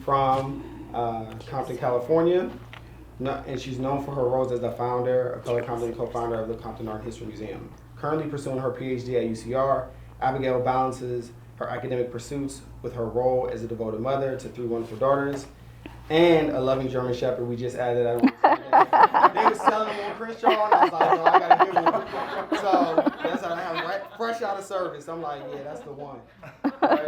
from Compton, California, and she's known for her roles as the founder of Color Compton and co-founder of the Compton Art History Museum. Currently pursuing her PhD at UCR, Abigail balances her academic pursuits with her role as a devoted mother to 3 wonderful daughters and a loving German Shepherd. We just added that on. They were selling them on Crenshaw, and I was like, no, I gotta get one. So that's how I have right, fresh out of service. I'm like, yeah, that's the one. Right?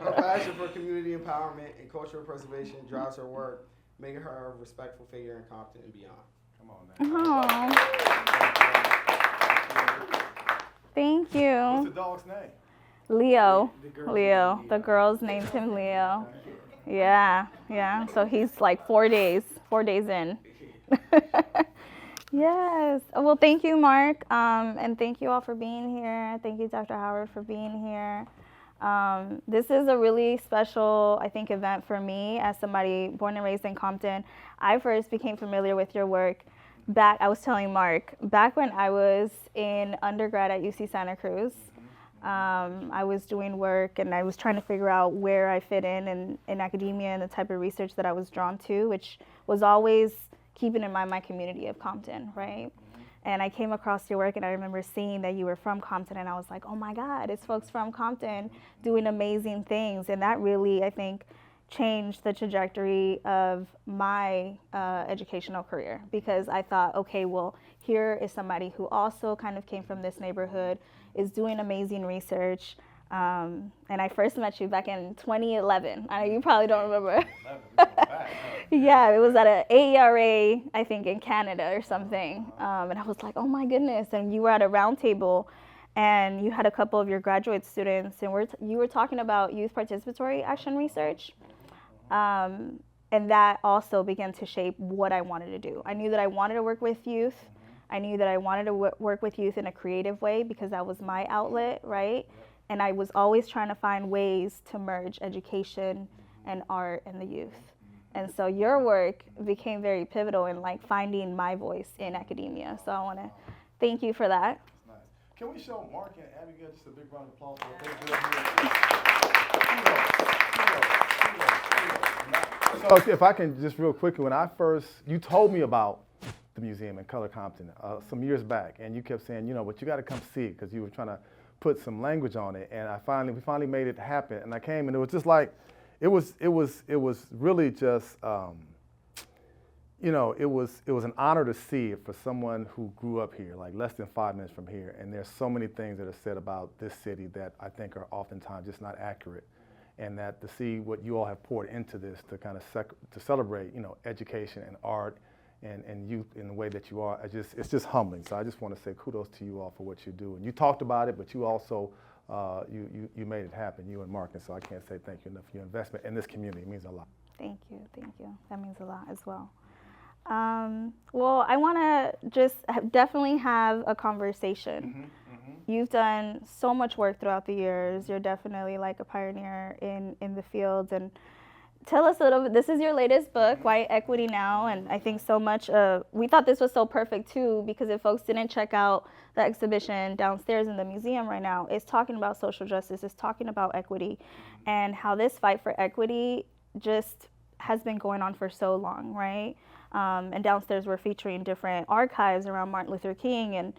Her passion for community empowerment and cultural preservation drives her work, making her a respectful figure in Compton and beyond. Come on, man. Thank you. What's the dog's name? Leo. Leo. The girls named him Leo. Yeah. So he's like 4 days in. Yes. Well, thank you, Mark. And thank you all for being here. Thank you, Dr. Howard, for being here. This is a really special, I think, event for me as somebody born and raised in Compton. I first became familiar with your work I was telling Mark, back when I was in undergrad at UC Santa Cruz. I was doing work and I was trying to figure out where I fit in academia and the type of research that I was drawn to, which was always keeping in mind my community of Compton, right? And I came across your work and I remember seeing that you were from Compton and I was like, oh my God, it's folks from Compton doing amazing things. And that really, I think, changed the trajectory of my educational career, because I thought, okay, well, here is somebody who also kind of came from this neighborhood, is doing amazing research. And I first met you back in 2011. I know you probably don't remember. Yeah, it was at an AERA, I think, in Canada or something. And I was like, oh my goodness. And you were at a round table and you had a couple of your graduate students and you were talking about youth participatory action research. And that also began to shape what I wanted to do. I knew that I wanted to work with youth. I knew that I wanted to work with youth in a creative way because that was my outlet, right? And I was always trying to find ways to merge education and art and the youth. And so your work became very pivotal in like finding my voice in academia. So I want to thank you for that. That's nice. Can we show Mark and Abigail just a big round of applause for what they do? So if I can just real quickly, when you told me about the museum in Color Compton some years back, and you kept saying, but you got to come see it because you were trying to put some language on it, and we finally made it happen. And I came, and it was just like, it was really just, it was an honor to see it for someone who grew up here, like less than 5 minutes from here. And there's so many things that are said about this city that I think are oftentimes just not accurate. And that to see what you all have poured into this to kind of to celebrate, education and art and youth in the way that you are, it's just humbling. So I just want to say kudos to you all for what you do. And you talked about it, but you also, you made it happen, you and Mark. And so I can't say thank you enough for your investment in this community. It means a lot. Thank you. That means a lot as well. Well, I want to just definitely have a conversation. You've done so much work throughout the years. You're definitely like a pioneer in the field. And tell us a little bit, this is your latest book, White Equity Now, and I think so much, we thought this was so perfect too, because if folks didn't check out the exhibition downstairs in the museum right now, it's talking about social justice, it's talking about equity, and how this fight for equity just has been going on for so long, right? And downstairs we're featuring different archives around Martin Luther King, and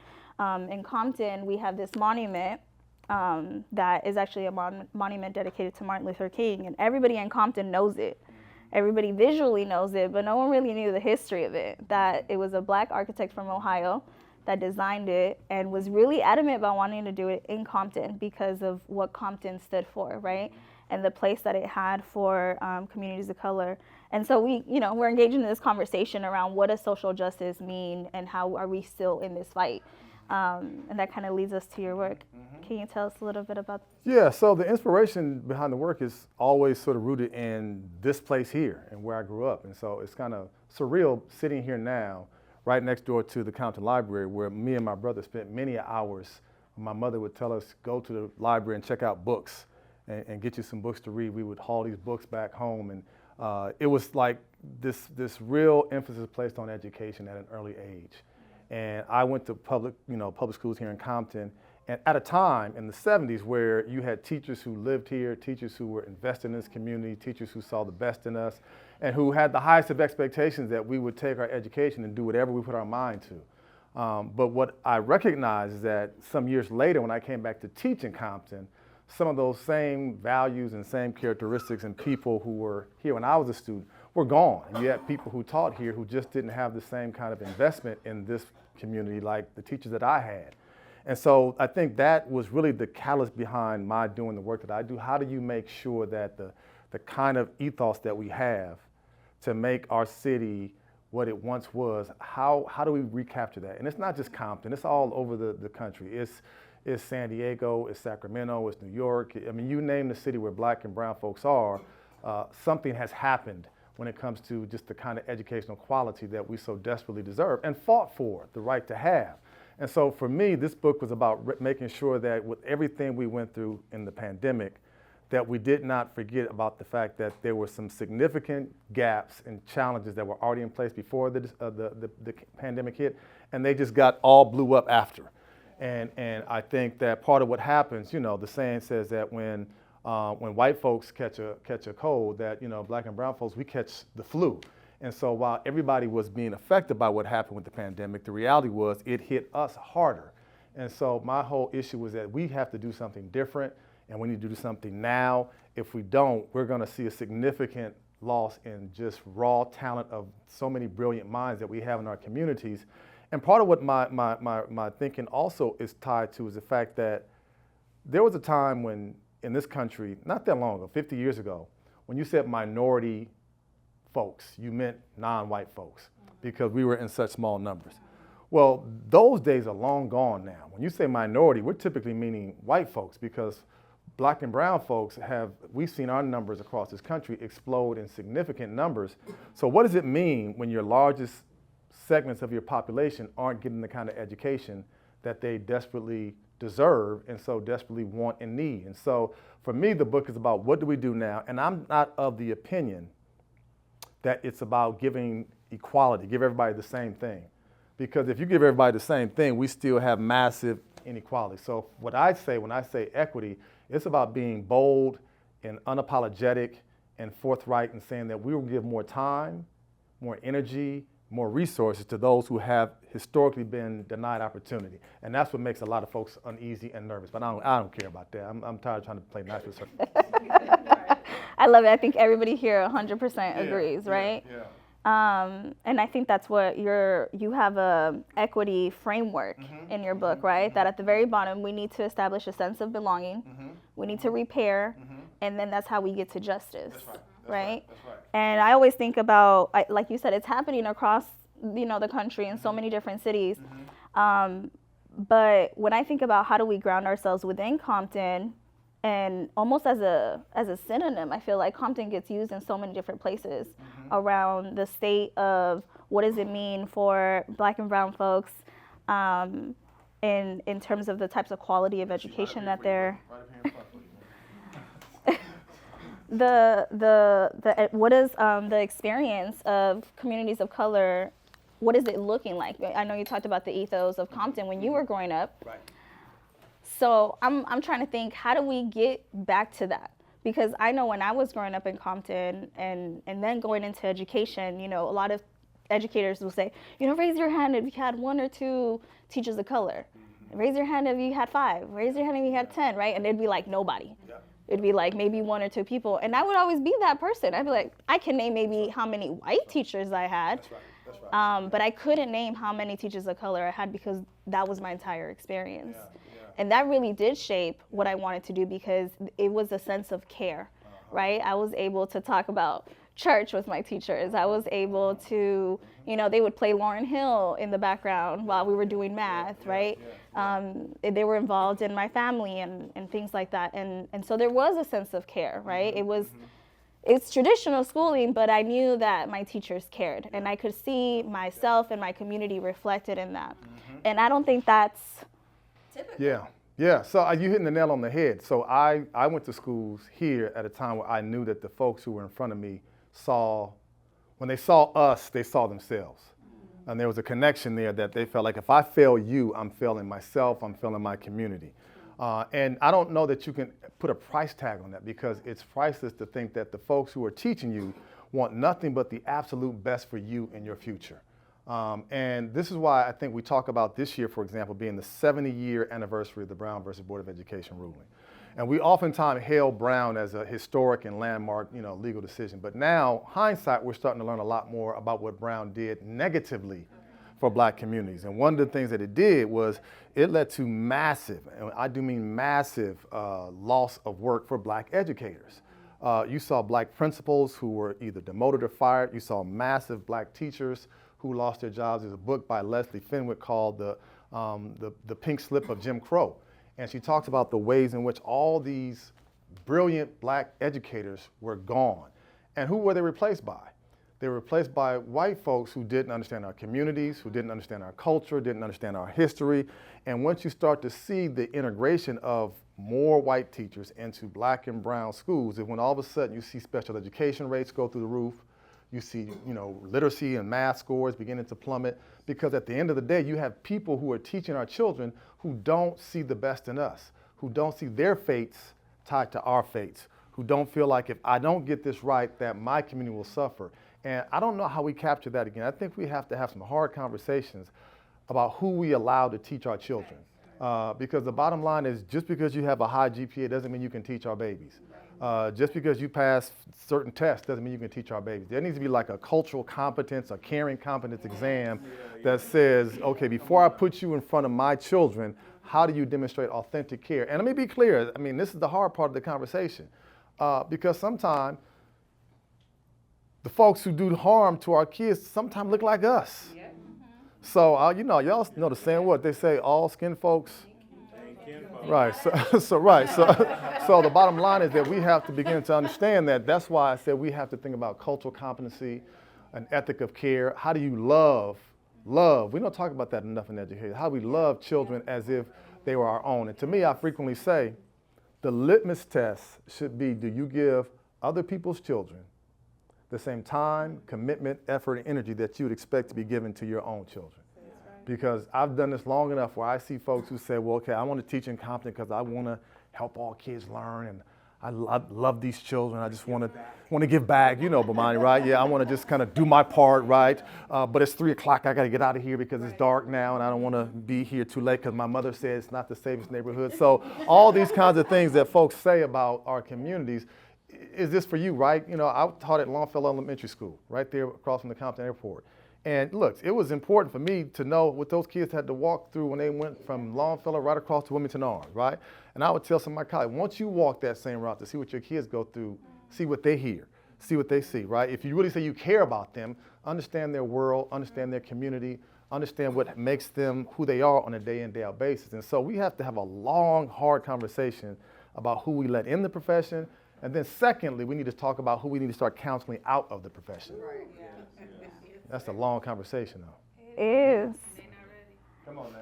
in Compton we have this monument that is actually a monument dedicated to Martin Luther King, and everybody in Compton knows it. Everybody visually knows it, but no one really knew the history of it, that it was a Black architect from Ohio that designed it and was really adamant about wanting to do it in Compton because of what Compton stood for, right? And the place that it had for communities of color. And so we're engaging in this conversation around what does social justice mean and how are we still in this fight? And that kind of leads us to your work. Can you tell us a little bit about? Yeah, so the inspiration behind the work is always sort of rooted in this place here and where I grew up. And so it's kind of surreal sitting here now, right next door to the Compton Library, where me and my brother spent many hours. My mother would tell us, go to the library and check out books and get you some books to read. We would haul these books back home. And it was like this real emphasis placed on education at an early age. And I went to public schools here in Compton, And at a time in the 70s where you had teachers who lived here, teachers who were invested in this community, teachers who saw the best in us, and who had the highest of expectations that we would take our education and do whatever we put our mind to. But what I recognize is that some years later, when I came back to teach in Compton, some of those same values and same characteristics and people who were here when I was a student were gone. And you had people who taught here who just didn't have the same kind of investment in this community like the teachers that I had. And so I think that was really the catalyst behind my doing the work that I do. How do you make sure that the kind of ethos that we have to make our city what it once was, how do we recapture that? And it's not just Compton, it's all over the country. It's San Diego, it's Sacramento, it's New York. I mean, you name the city where black and brown folks are, something has happened when it comes to just the kind of educational quality that we so desperately deserve and fought for the right to have. And so for me, this book was about making sure that with everything we went through in the pandemic, that we did not forget about the fact that there were some significant gaps and challenges that were already in place before the pandemic hit, and they just got all blew up after. And I think that part of what happens, you know, the saying says that when white folks catch a cold, that, you know, black and brown folks, we catch the flu. And so while everybody was being affected by what happened with the pandemic, the reality was it hit us harder. And so my whole issue was that we have to do something different, and we need to do something now. If we don't, we're going to see a significant loss in just raw talent of so many brilliant minds that we have in our communities. And part of what my thinking also is tied to is the fact that there was a time when in this country, not that long ago, 50 years ago, when you said minority folks, you meant non-white folks because we were in such small numbers. Well, those days are long gone now. When you say minority, we're typically meaning white folks because black and brown folks we've seen our numbers across this country explode in significant numbers. So what does it mean when your largest segments of your population aren't getting the kind of education that they desperately deserve and so desperately want and need? And so for me, the book is about what do we do now? And I'm not of the opinion that it's about giving equality, give everybody the same thing. Because if you give everybody the same thing, we still have massive inequality. So what I say when I say equity, it's about being bold and unapologetic and forthright and saying that we will give more time, more energy, more resources to those who have historically been denied opportunity. And that's what makes a lot of folks uneasy and nervous. But I don't care about that. I'm tired of trying to play nice with certain. I love it. I think everybody here 100% agrees, right? And I think that's what you have a equity framework in your book, right? That at the very bottom, we need to establish a sense of belonging. We need to repair, and then that's how we get to justice, right? That's right. And I always think about, like you said, it's happening across, the country in so many different cities. But when I think about how do we ground ourselves within Compton, and almost as a synonym, I feel like Compton gets used in so many different places around the state of what does it mean for black and brown folks in terms of the types of quality of education that they're. What is the experience of communities of color? What is it looking like? I know you talked about the ethos of Compton when you were growing up. Right. So I'm trying to think, how do we get back to that? Because I know when I was growing up in Compton and then going into education, a lot of educators will say, raise your hand if you had 1 or 2 teachers of color. Raise your hand if you had 5. Raise your hand if you had 10, right? And it'd be like nobody. Yeah. It'd be like maybe 1 or 2 people. And I would always be that person. I'd be like, I can name maybe how many white teachers I had. That's right. That's right. But I couldn't name how many teachers of color I had because that was my entire experience. Yeah. And that really did shape what I wanted to do because it was a sense of care, right? I was able to talk about church with my teachers. I was able to, they would play Lauryn Hill in the background while we were doing math, right? They were involved in my family and things like that. And so there was a sense of care, right? It's traditional schooling, but I knew that my teachers cared. And I could see myself and my community reflected in that. And I don't think that's typical. Yeah. So you hitting the nail on the head. So I went to schools here at a time where I knew that the folks who were in front of me when they saw us, they saw themselves. And there was a connection there that they felt like if I fail you, I'm failing myself, I'm failing my community. And I don't know that you can put a price tag on that, because it's priceless to think that the folks who are teaching you want nothing but the absolute best for you and your future. And this is why I think we talk about this year, for example, being the 70-year anniversary of the Brown versus Board of Education ruling. And we oftentimes hail Brown as a historic and landmark, legal decision. But now, hindsight, we're starting to learn a lot more about what Brown did negatively for black communities. And one of the things that it did was it led to massive, and I do mean massive, loss of work for black educators. You saw black principals who were either demoted or fired. You saw massive black teachers who lost their jobs. There's a book by Leslie Fenwick called The Pink Slip of Jim Crow. And she talks about the ways in which all these brilliant black educators were gone. And who were they replaced by? They were replaced by white folks who didn't understand our communities, who didn't understand our culture, didn't understand our history. And once you start to see the integration of more white teachers into black and brown schools, and when all of a sudden you see special education rates go through the roof, you see, literacy and math scores beginning to plummet, because at the end of the day, you have people who are teaching our children who don't see the best in us, who don't see their fates tied to our fates, who don't feel like if I don't get this right, that my community will suffer. And I don't know how we capture that again. I think we have to have some hard conversations about who we allow to teach our children. Because the bottom line is, just because you have a high GPA doesn't mean you can teach our babies. Just because you pass certain tests doesn't mean you can teach our babies. There needs to be like a cultural competence, a caring competence exam that says, okay, before I put you in front of my children, how do you demonstrate authentic care? And let me be clear, this is the hard part of the conversation, because sometimes the folks who do harm to our kids sometimes look like us. Yeah. So, y'all know the saying, what they say, all skin folks. Right. So the bottom line is that we have to begin to understand that. That's why I said we have to think about cultural competency, an ethic of care. How do you love? We don't talk about that enough in education. How we love children as if they were our own. And to me, I frequently say, the litmus test should be, do you give other people's children the same time, commitment, effort, and energy that you would expect to be given to your own children? Because I've done this long enough where I see folks who say, well, okay, I want to teach in Compton because I want to help all kids learn, and I love these children. I just want to give back, Bomani, right? Yeah, I want to just kind of do my part, right? But it's 3 o'clock. I got to get out of here because it's dark now, and I don't want to be here too late because my mother said it's not the safest neighborhood. So all these kinds of things that folks say about our communities. Is this for you, right? I taught at Longfellow Elementary School, right there across from the Compton Airport. And look, it was important for me to know what those kids had to walk through when they went from Longfellow right across to Wilmington Arms, right? And I would tell some of my colleagues, once you walk that same route to see what your kids go through, see what they hear, see what they see, right? If you really say you care about them, understand their world, understand their community, understand what makes them who they are on a day in, day out basis. And so we have to have a long, hard conversation about who we let in the profession. And then secondly, we need to talk about who we need to start counseling out of the profession. Right. Yeah. That's a long conversation, though. It is. Come on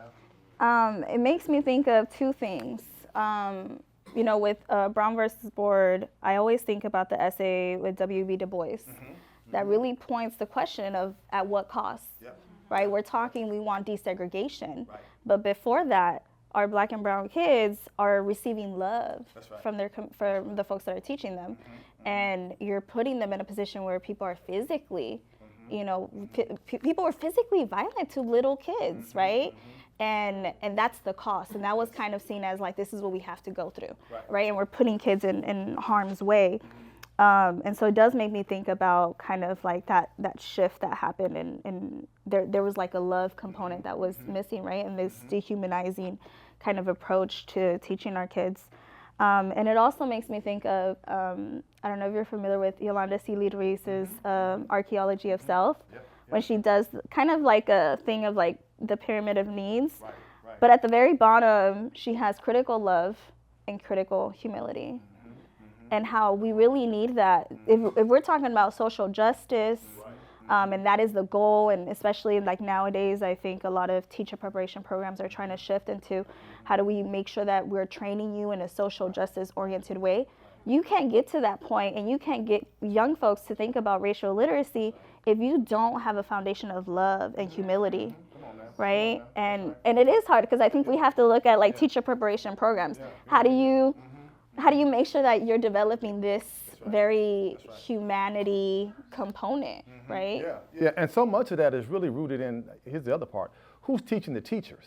now. It makes me think of two things. With Brown versus Board, I always think about the essay with W.B. Du Bois that really points the question of at what cost, right? We're talking, we want desegregation, right. But before that, our black and brown kids are receiving love from from the folks that are teaching them. And you're putting them in a position where people are physically, people were physically violent to little kids, right? And that's the cost. And that was kind of seen as like, this is what we have to go through, right? And we're putting kids in harm's way. And so it does make me think about kind of like that shift that happened, and there was like a love component that was missing, right? And this dehumanizing kind of approach to teaching our kids. And it also makes me think of, I don't know if you're familiar with Yolanda C. Reese's Archaeology of Self, when she does kind of like a thing of like the pyramid of needs. Right. But at the very bottom, she has critical love and critical humility. And how we really need that. If we're talking about social justice, and that is the goal, and especially like nowadays, I think a lot of teacher preparation programs are trying to shift into how do we make sure that we're training you in a social justice oriented way. You can't get to that point, and you can't get young folks to think about racial literacy if you don't have a foundation of love and humility, right? And it is hard because I think we have to look at like teacher preparation programs. How do you make sure that you're developing this very humanity component, right? Yeah, and so much of that is really rooted in, here's the other part, who's teaching the teachers?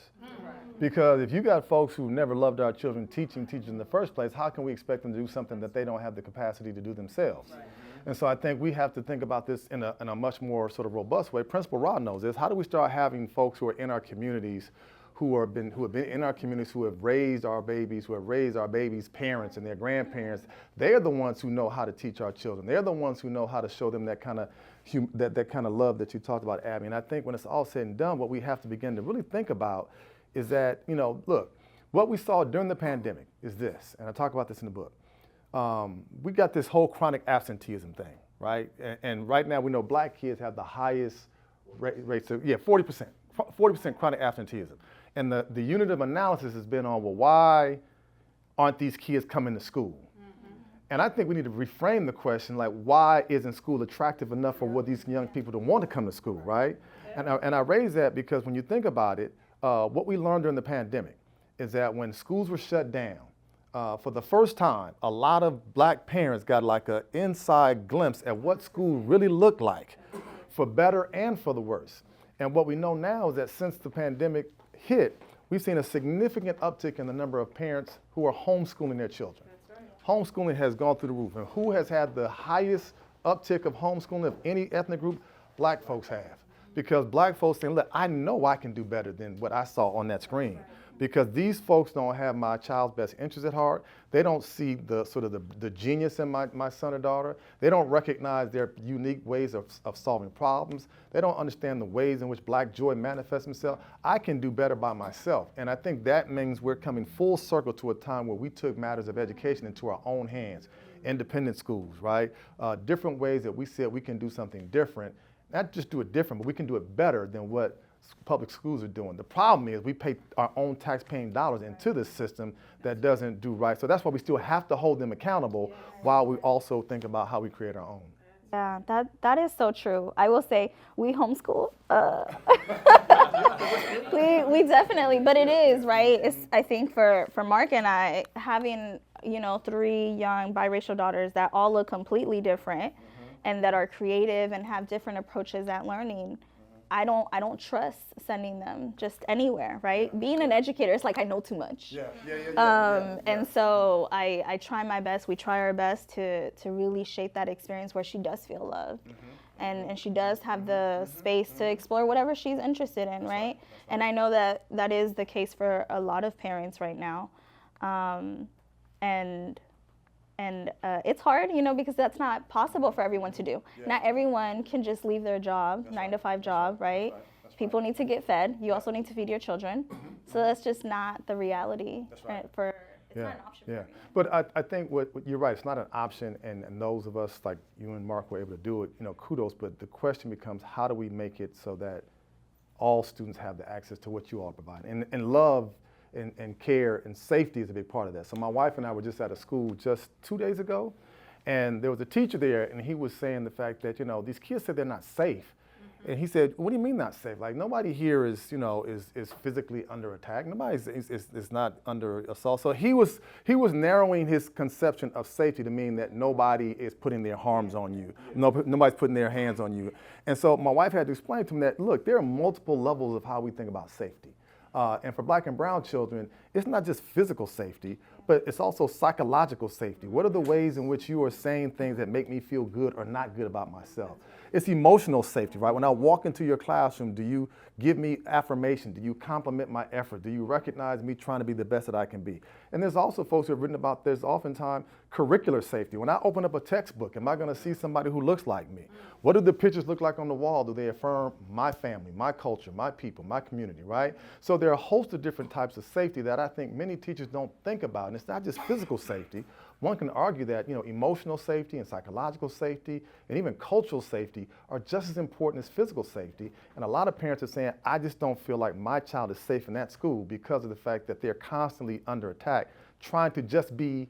Because if you got folks who never loved our children teaching teachers in the first place, how can we expect them to do something that they don't have the capacity to do themselves? And so I think we have to think about this in a much more sort of robust way. Principal Rod knows this. How do we start having folks who are in our communities, who have been in our communities, who have raised our babies, who have raised our babies' parents and their grandparents? They're the ones who know how to teach our children. They're the ones who know how to show them that kind of that kind of love that you talked about, Abby. And I think when it's all said and done, what we have to begin to really think about is that, look, what we saw during the pandemic is this, and I talk about this in the book. We got this whole chronic absenteeism thing, right? And right now we know black kids have the highest rates of, 40% chronic absenteeism. And the unit of analysis has been on, well, why aren't these kids coming to school? And I think we need to reframe the question, like, why isn't school attractive enough for what these young people to want to come to school, right? And I raise that because when you think about it, what we learned during the pandemic is that when schools were shut down, for the first time, a lot of black parents got like an inside glimpse at what school really looked like, for better and for the worse. And what we know now is that since the pandemic hit, we've seen a significant uptick in the number of parents who are homeschooling their children. That's right. Homeschooling has gone through the roof. And who has had the highest uptick of homeschooling of any ethnic group? Black folks have. Because black folks saying, look, I know I can do better than what I saw on that screen. Because these folks don't have my child's best interest at heart. They don't see the sort of the genius in my son or daughter. They don't recognize their unique ways of solving problems. They don't understand the ways in which black joy manifests himself. I can do better by myself. And I think that means we're coming full circle to a time where we took matters of education into our own hands. Independent schools, right? Different ways that we said we can do something different. Not just do it different, but we can do it better than what public schools are doing. The problem is we pay our own tax-paying dollars into this system that doesn't do right. So that's why we still have to hold them accountable while we also think about how we create our own. Yeah, that is so true. I will say we homeschool. we definitely, but it is, right? It's, I think for Mark and I, having 3 young biracial daughters that all look completely different and that are creative and have different approaches at learning. I don't trust sending them just anywhere, right? Being an educator, it's like I know too much. And so I try my best, we try our best to really shape that experience where she does feel loved. And she does have the space to explore whatever she's interested in, right? And I know that is the case for a lot of parents right now. And it's hard, because that's not possible for everyone to do. Not everyone can just leave their job, 9-to-5 job, right? People need to get fed. You also need to feed your children. So that's just not the reality. It's not an option for everyone. But I think what you're right, it's not an option, and those of us like you and Mark were able to do it, kudos, but the question becomes, how do we make it so that all students have the access to what you all provide? And love and care and safety is a big part of that. So my wife and I were just at a school just 2 days ago, and there was a teacher there, and he was saying the fact that, these kids said they're not safe. And he said, what do you mean not safe? Like, nobody here is physically under attack. Nobody is not under assault. So he was narrowing his conception of safety to mean that nobody is putting their harms on you. Nobody's putting their hands on you. And so my wife had to explain to him that, look, there are multiple levels of how we think about safety. And for black and brown children, it's not just physical safety, but it's also psychological safety. What are the ways in which you are saying things that make me feel good or not good about myself? It's emotional safety, right? When I walk into your classroom, do you give me affirmation? Do you compliment my effort? Do you recognize me trying to be the best that I can be? And there's also folks who have written about there's oftentimes curricular safety. When I open up a textbook, am I going to see somebody who looks like me? What do the pictures look like on the wall? Do they affirm my family, my culture, my people, my community, right? So there are a host of different types of safety that I think many teachers don't think about. And it's not just physical safety. One can argue that emotional safety and psychological safety and even cultural safety are just as important as physical safety. And a lot of parents are saying, I just don't feel like my child is safe in that school because of the fact that they're constantly under attack, trying to just be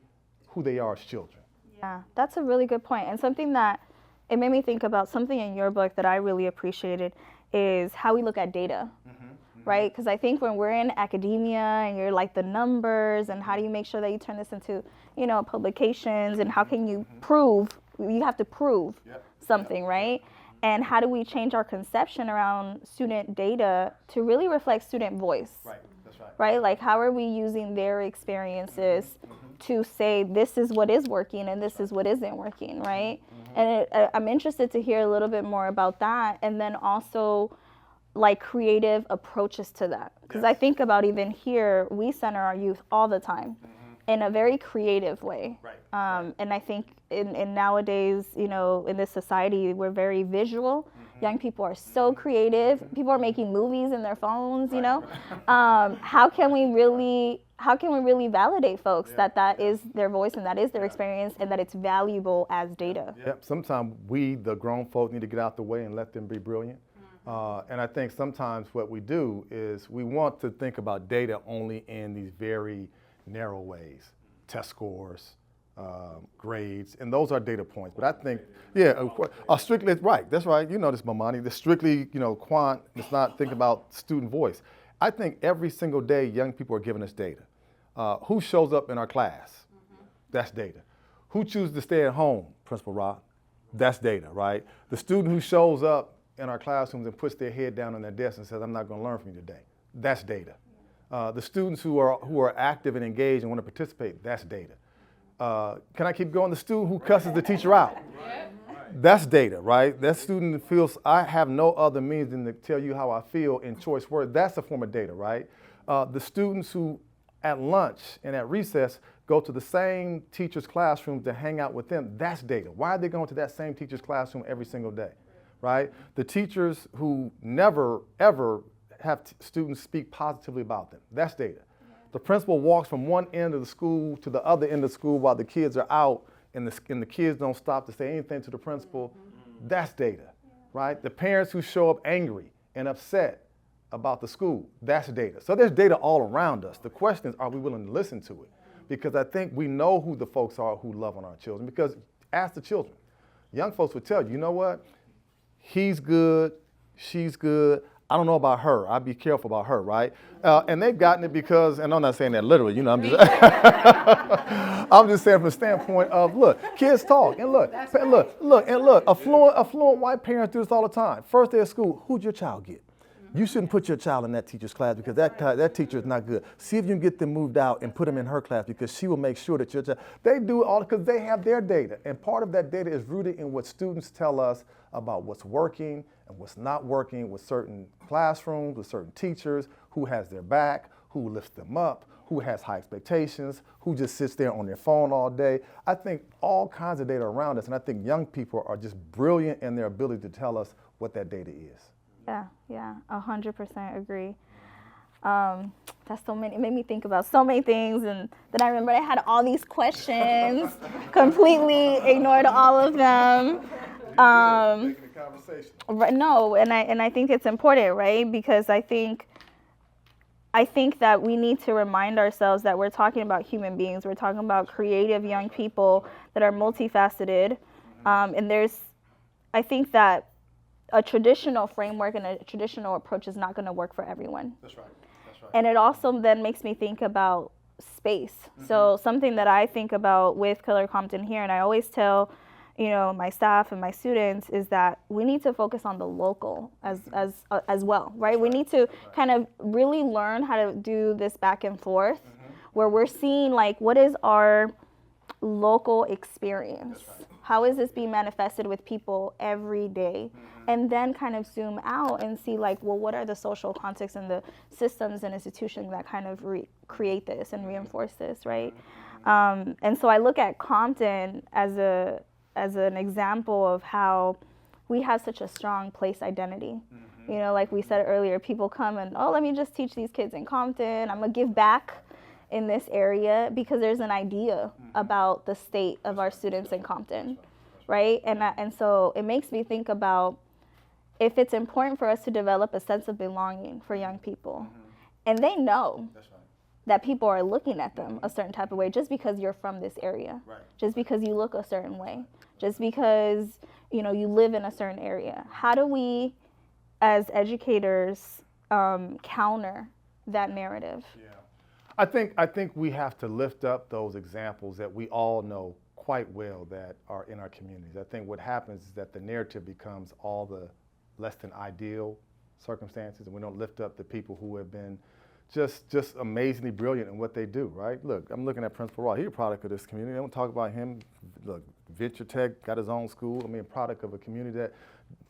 who they are as children. Yeah, that's a really good point. And something that it made me think about, something in your book that I really appreciated is how we look at data, right? Because I think when we're in academia and you're like the numbers and how do you make sure that you turn this into, publications, and how can you prove, you have to prove something, right? And how do we change our conception around student data to really reflect student voice? Right, that's right. Right? Like, how are we using their experiences to say this is what is working and this is what isn't working, right? And I'm interested to hear a little bit more about that, and then also like creative approaches to that. Because I think about even here, we center our youth all the time in a very creative way. Right. And I think in nowadays, in this society, we're very visual. Young people are so creative. People are making movies in their phones, How can we really validate folks that is their voice and that is their experience and that it's valuable as data? Yep. Sometimes we, the grown folk, need to get out the way and let them be brilliant. And I think sometimes what we do is we want to think about data only in these very narrow ways, test scores, grades, and those are data points. But I think, strictly, right, that's right, you know this, Mamani, the strictly, quant, let's not think about student voice. I think every single day young people are giving us data. Who shows up in our class? That's data. Who chooses to stay at home? Principal Rock. That's data, right? The student who shows up in our classrooms and puts their head down on their desk and says, I'm not going to learn from you today. That's data. The students who are active and engaged and want to participate, that's data. Can I keep going? The student who cusses the teacher out, that's data, right? That student feels, I have no other means than to tell you how I feel in choice words. That's a form of data, right? The students who at lunch and at recess go to the same teacher's classroom to hang out with them, that's data. Why are they going to that same teacher's classroom every single day, right? The teachers who never, ever have students speak positively about them, that's data. The principal walks from one end of the school to the other end of the school while the kids are out and the kids don't stop to say anything to the principal, that's data, right? The parents who show up angry and upset about the school, that's data. So there's data all around us. The question is, are we willing to listen to it? Because I think we know who the folks are who love on our children. Because ask the children. Young folks would tell you, you know what? He's good, she's good. I don't know about her. I'd be careful about her, right? And they've gotten it because, and I'm not saying that literally, I'm just, I'm just saying from the standpoint of, look, kids talk, and look, affluent white parents do this all the time. First day of school, who'd your child get? You shouldn't put your child in that teacher's class because that teacher is not good. See if you can get them moved out and put them in her class because she will make sure that your child, they do it all because they have their data. And part of that data is rooted in what students tell us about what's working and what's not working with certain classrooms, with certain teachers, who has their back, who lifts them up, who has high expectations, who just sits there on their phone all day. I think all kinds of data around us, and I think young people are just brilliant in their ability to tell us what that data is. Yeah, 100% agree. That's so many, it made me think about so many things, and then I remember I had all these questions, completely ignored all of them. No, and I think it's important, right? Because I think that we need to remind ourselves that we're talking about human beings. We're talking about creative young people that are multifaceted, and I think that a traditional framework and a traditional approach is not going to work for everyone. That's right. And it also then makes me think about space. So something that I think about with Color Compton here, and I always tell, my staff and my students, is that we need to focus on the local as well, right? We need to kind of really learn how to do this back and forth, where we're seeing like, what is our local experience? How is this being manifested with people every day? And then kind of zoom out and see like, well, what are the social contexts and the systems and institutions that kind of create this and reinforce this, right? And so I look at Compton as an example of how we have such a strong place identity. Like we said earlier, people come and, let me just teach these kids in Compton. I'm gonna give back in this area because there's an idea about the state of our students in Compton, right? And so it makes me think about if it's important for us to develop a sense of belonging for young people, and they know. that people are looking at them a certain type of way just because you're from this area, just because you look a certain way, just because, you know, you live in a certain area. How do we, as educators, counter that narrative? Yeah. I think we have to lift up those examples that we all know quite well that are in our communities. I think what happens is that the narrative becomes all the less than ideal circumstances, and we don't lift up the people who have been just amazingly brilliant in what they do, right? Look, I'm looking at Principal Raw. He's a product of this community. I want to talk about him. Look, Venture Tech, got his own school. I mean, a product of a community that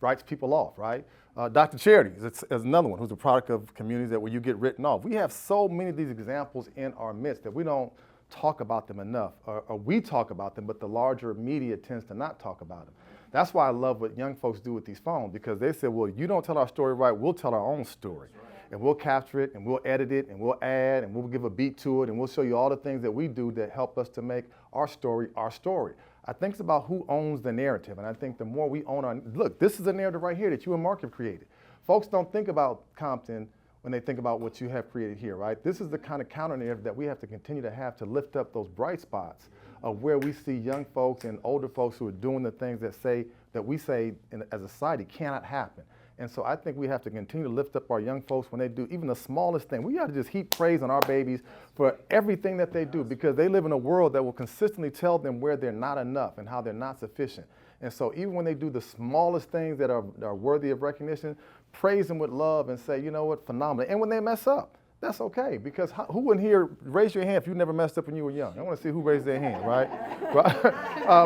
writes people off, right? Dr. Charity is another one who's a product of communities that where you get written off. We have so many of these examples in our midst that we don't talk about them enough, or we talk about them, but the larger media tends to not talk about them. That's why I love what young folks do with these phones, because they say, well, you don't tell our story right, we'll tell our own story. And we'll capture it, and we'll edit it, and we'll add, and we'll give a beat to it, and we'll show you all the things that we do that help us to make our story our story. I think it's about who owns the narrative, and I think the more we own our, look, this is a narrative right here that you and Mark have created. Folks don't think about Compton when they think about what you have created here, right? This is the kind of counter narrative that we have to continue to have to lift up those bright spots of where we see young folks and older folks who are doing the things that we say as a society cannot happen. And so I think we have to continue to lift up our young folks when they do even the smallest thing. We got to just heap praise on our babies for everything that they do, because they live in a world that will consistently tell them where they're not enough and how they're not sufficient. And so even when they do the smallest things that are worthy of recognition, praise them with love and say, you know what, phenomenal. And when they mess up, that's okay, because who in here, raise your hand if you never messed up when you were young. I want to see who raised their hand, right?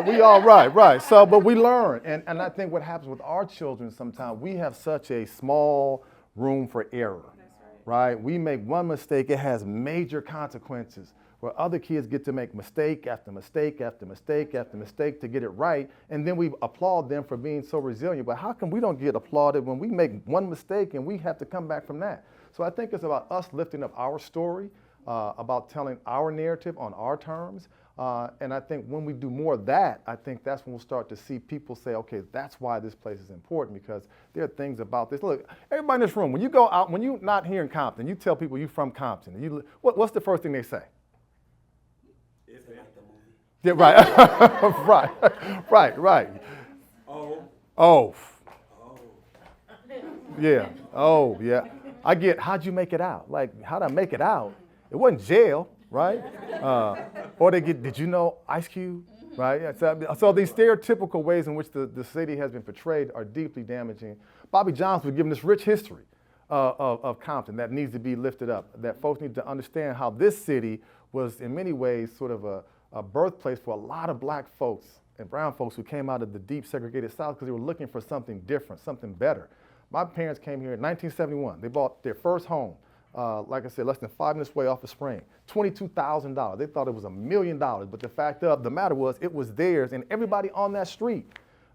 We all right. So, but we learn. And I think what happens with our children sometimes, we have such a small room for error, right? We make one mistake, it has major consequences, where other kids get to make mistake after mistake after mistake after mistake to get it right, and then we applaud them for being so resilient. But how come we don't get applauded when we make one mistake and we have to come back from that? So I think it's about us lifting up our story, about telling our narrative on our terms, and I think when we do more of that, I think that's when we'll start to see people say, okay, that's why this place is important, because there are things about this. Look, everybody in this room, when you go out, when you're not here in Compton, you tell people you're from Compton, what's the first thing they say? Yeah, right. right. Oh. Yeah. Oh, yeah. I get, how'd you make it out? Like, how'd I make it out? It wasn't jail, right? Or they get, did you know Ice Cube, right? So these stereotypical ways in which the city has been portrayed are deeply damaging. Bobby Johnson was given this rich history of Compton that needs to be lifted up, that folks need to understand how this city was in many ways sort of a birthplace for a lot of black folks and brown folks who came out of the deep segregated South because they were looking for something different, something better. My parents came here in 1971. They bought their first home, like I said, less than 5 minutes away off of Spring, $22,000. They thought it was $1 million, but the fact of the matter was it was theirs, and everybody on that street,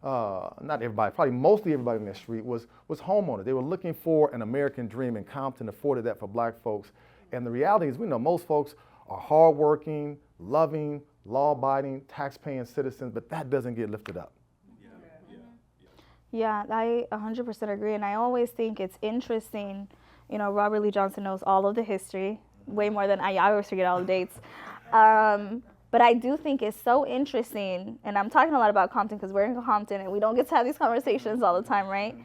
not everybody, probably mostly everybody on that street was homeowners. They were looking for an American dream, and Compton afforded that for black folks. And the reality is, we know most folks are hardworking, loving, law-abiding, tax-paying citizens, but that doesn't get lifted up. Yeah, I 100% agree, and I always think it's interesting. You know, Robert Lee Johnson knows all of the history, way more than I always forget all the dates. But I do think it's so interesting, and I'm talking a lot about Compton because we're in Compton and we don't get to have these conversations all the time, right?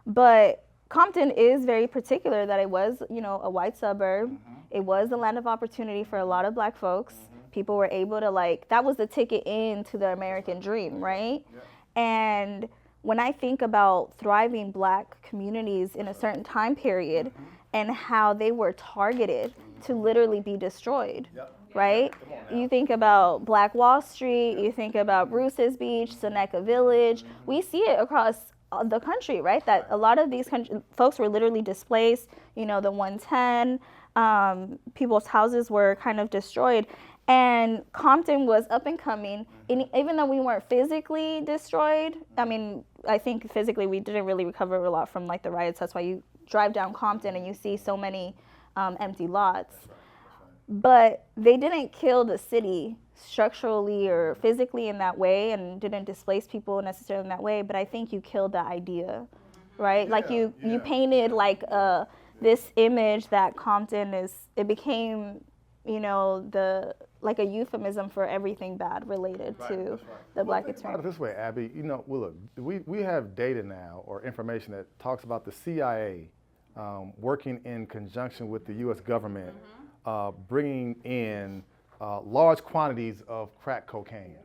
But Compton is very particular that it was, you know, a white suburb. It was the land of opportunity for a lot of black folks. People were able to, that was the ticket into the American dream, right? And when I think about thriving black communities in a certain time period and how they were targeted to literally be destroyed, right? You think about Black Wall Street, you think about Bruce's Beach, Seneca Village. We see it across the country, right? That a lot of these folks were literally displaced. You know, the 110, people's houses were kind of destroyed. And Compton was up and coming. And even though we weren't physically destroyed, I mean, I think physically we didn't really recover a lot from the riots. That's why you drive down Compton and you see so many empty lots. But they didn't kill the city structurally or physically in that way, and didn't displace people necessarily in that way. But I think you killed the idea, right? You painted this image that Compton is. It became, you know, like a euphemism for everything bad related to the Black Think about experience. it this way, Abby. You know, well, look, we have data now or information that talks about the CIA working in conjunction with the U.S. government, bringing in large quantities of crack cocaine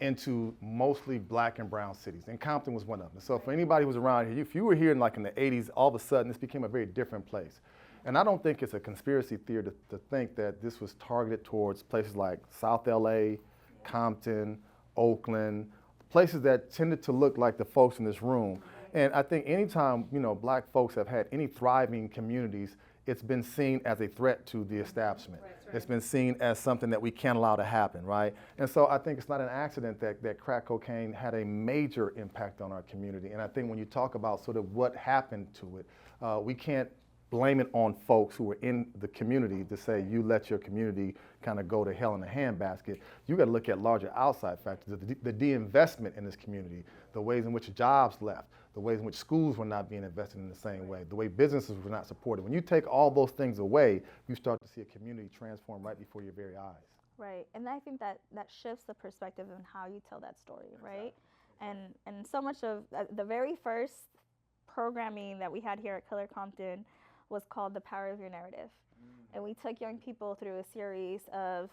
into mostly Black and brown cities, and Compton was one of them. So for anybody who was around here, if you were here in like in the 80s, all of a sudden this became a very different place. And I don't think it's a conspiracy theory to think that this was targeted towards places like South LA, Compton, Oakland, places that tended to look like the folks in this room. And I think anytime, you know, Black folks have had any thriving communities, it's been seen as a threat to the establishment. It's been seen as something that we can't allow to happen, right? And so I think it's not an accident that crack cocaine had a major impact on our community. And I think when you talk about sort of what happened to it, we can't blame it on folks who were in the community to say you let your community kind of go to hell in a handbasket. You got to look at larger outside factors, the de-investment in this community, the ways in which jobs left, the ways in which schools were not being invested in the same way, the way businesses were not supported. When you take all those things away, you start to see a community transform right before your very eyes. Right, and I think that shifts the perspective on how you tell that story, right? And so much of the very first programming that we had here at Color Compton was called The Power of Your Narrative. And we took young people through a series of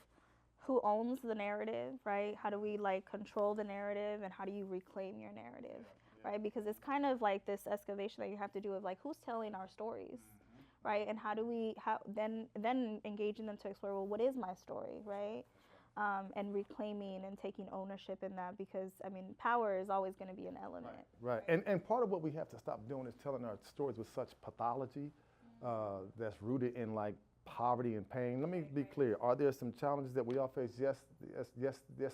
who owns the narrative, right? How do we like control the narrative, and how do you reclaim your narrative, right? Because it's kind of like this excavation that you have to do of like who's telling our stories, right? And how do we then engaging them to explore, well, what is my story, right? And reclaiming and taking ownership in that, because I mean, power is always going to be an element. Right. And part of what we have to stop doing is telling our stories with such pathology that's rooted in like poverty and pain. Let me be clear. Are there some challenges that we all face? Yes,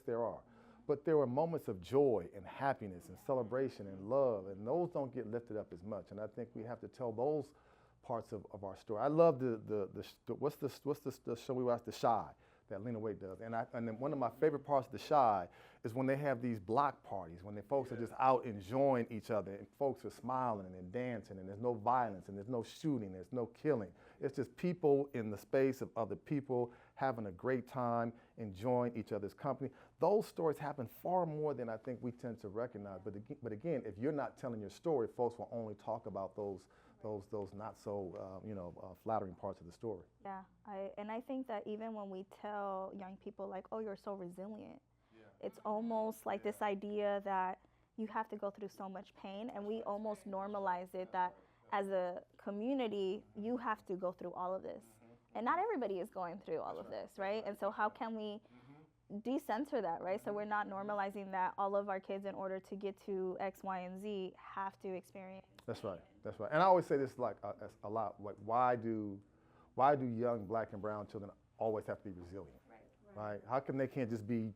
there are. But there were moments of joy and happiness and celebration and love, and those don't get lifted up as much. And I think we have to tell those parts of our story. I love what's the show we watch, The Shy, that Lena Waithe does. And then one of my favorite parts of The Shy is when they have these block parties, when the folks are just out enjoying each other, and folks are smiling and dancing, and there's no violence, and there's no shooting, there's no killing. It's just people in the space of other people having a great time, enjoying each other's company. Those stories happen far more than I think we tend to recognize. But again, if you're not telling your story, folks will only talk about those not so flattering parts of the story. Yeah, I think that even when we tell young people like, oh, you're so resilient, it's almost like this idea that you have to go through so much pain, and we almost normalize it that as a community, you have to go through all of this. And not everybody is going through all of this, right? And so how can we decenter that, right? So we're not normalizing that all of our kids, in order to get to X, Y, and Z, have to experience. That's right. That's right. And I always say this like a lot. Like, why do young Black and brown children always have to be resilient? Right? How come they can't just be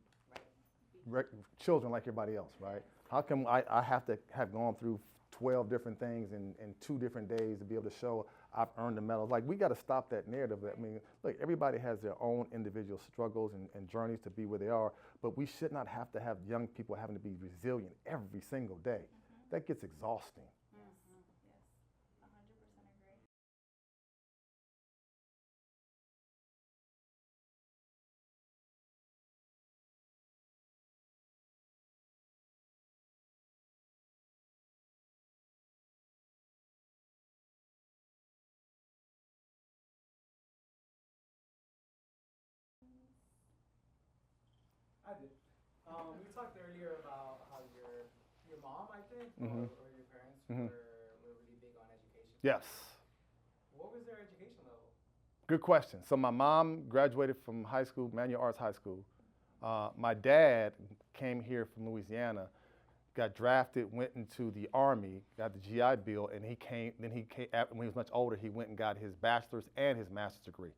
children like everybody else? Right? How come I have to have gone through 12 different things in 2 different days to be able to show I've earned the medal? Like, we got to stop that narrative. I mean, look, everybody has their own individual struggles and journeys to be where they are, but we should not have to have young people having to be resilient every single day. That gets exhausting. I did. We talked earlier about how your mom, I think, or your parents were really big on education. Yes. What was their education level? Good question. So my mom graduated from high school, Manual Arts High School. My dad came here from Louisiana, got drafted, went into the Army, got the GI Bill, and when he was much older, he went and got his bachelor's and his master's degree.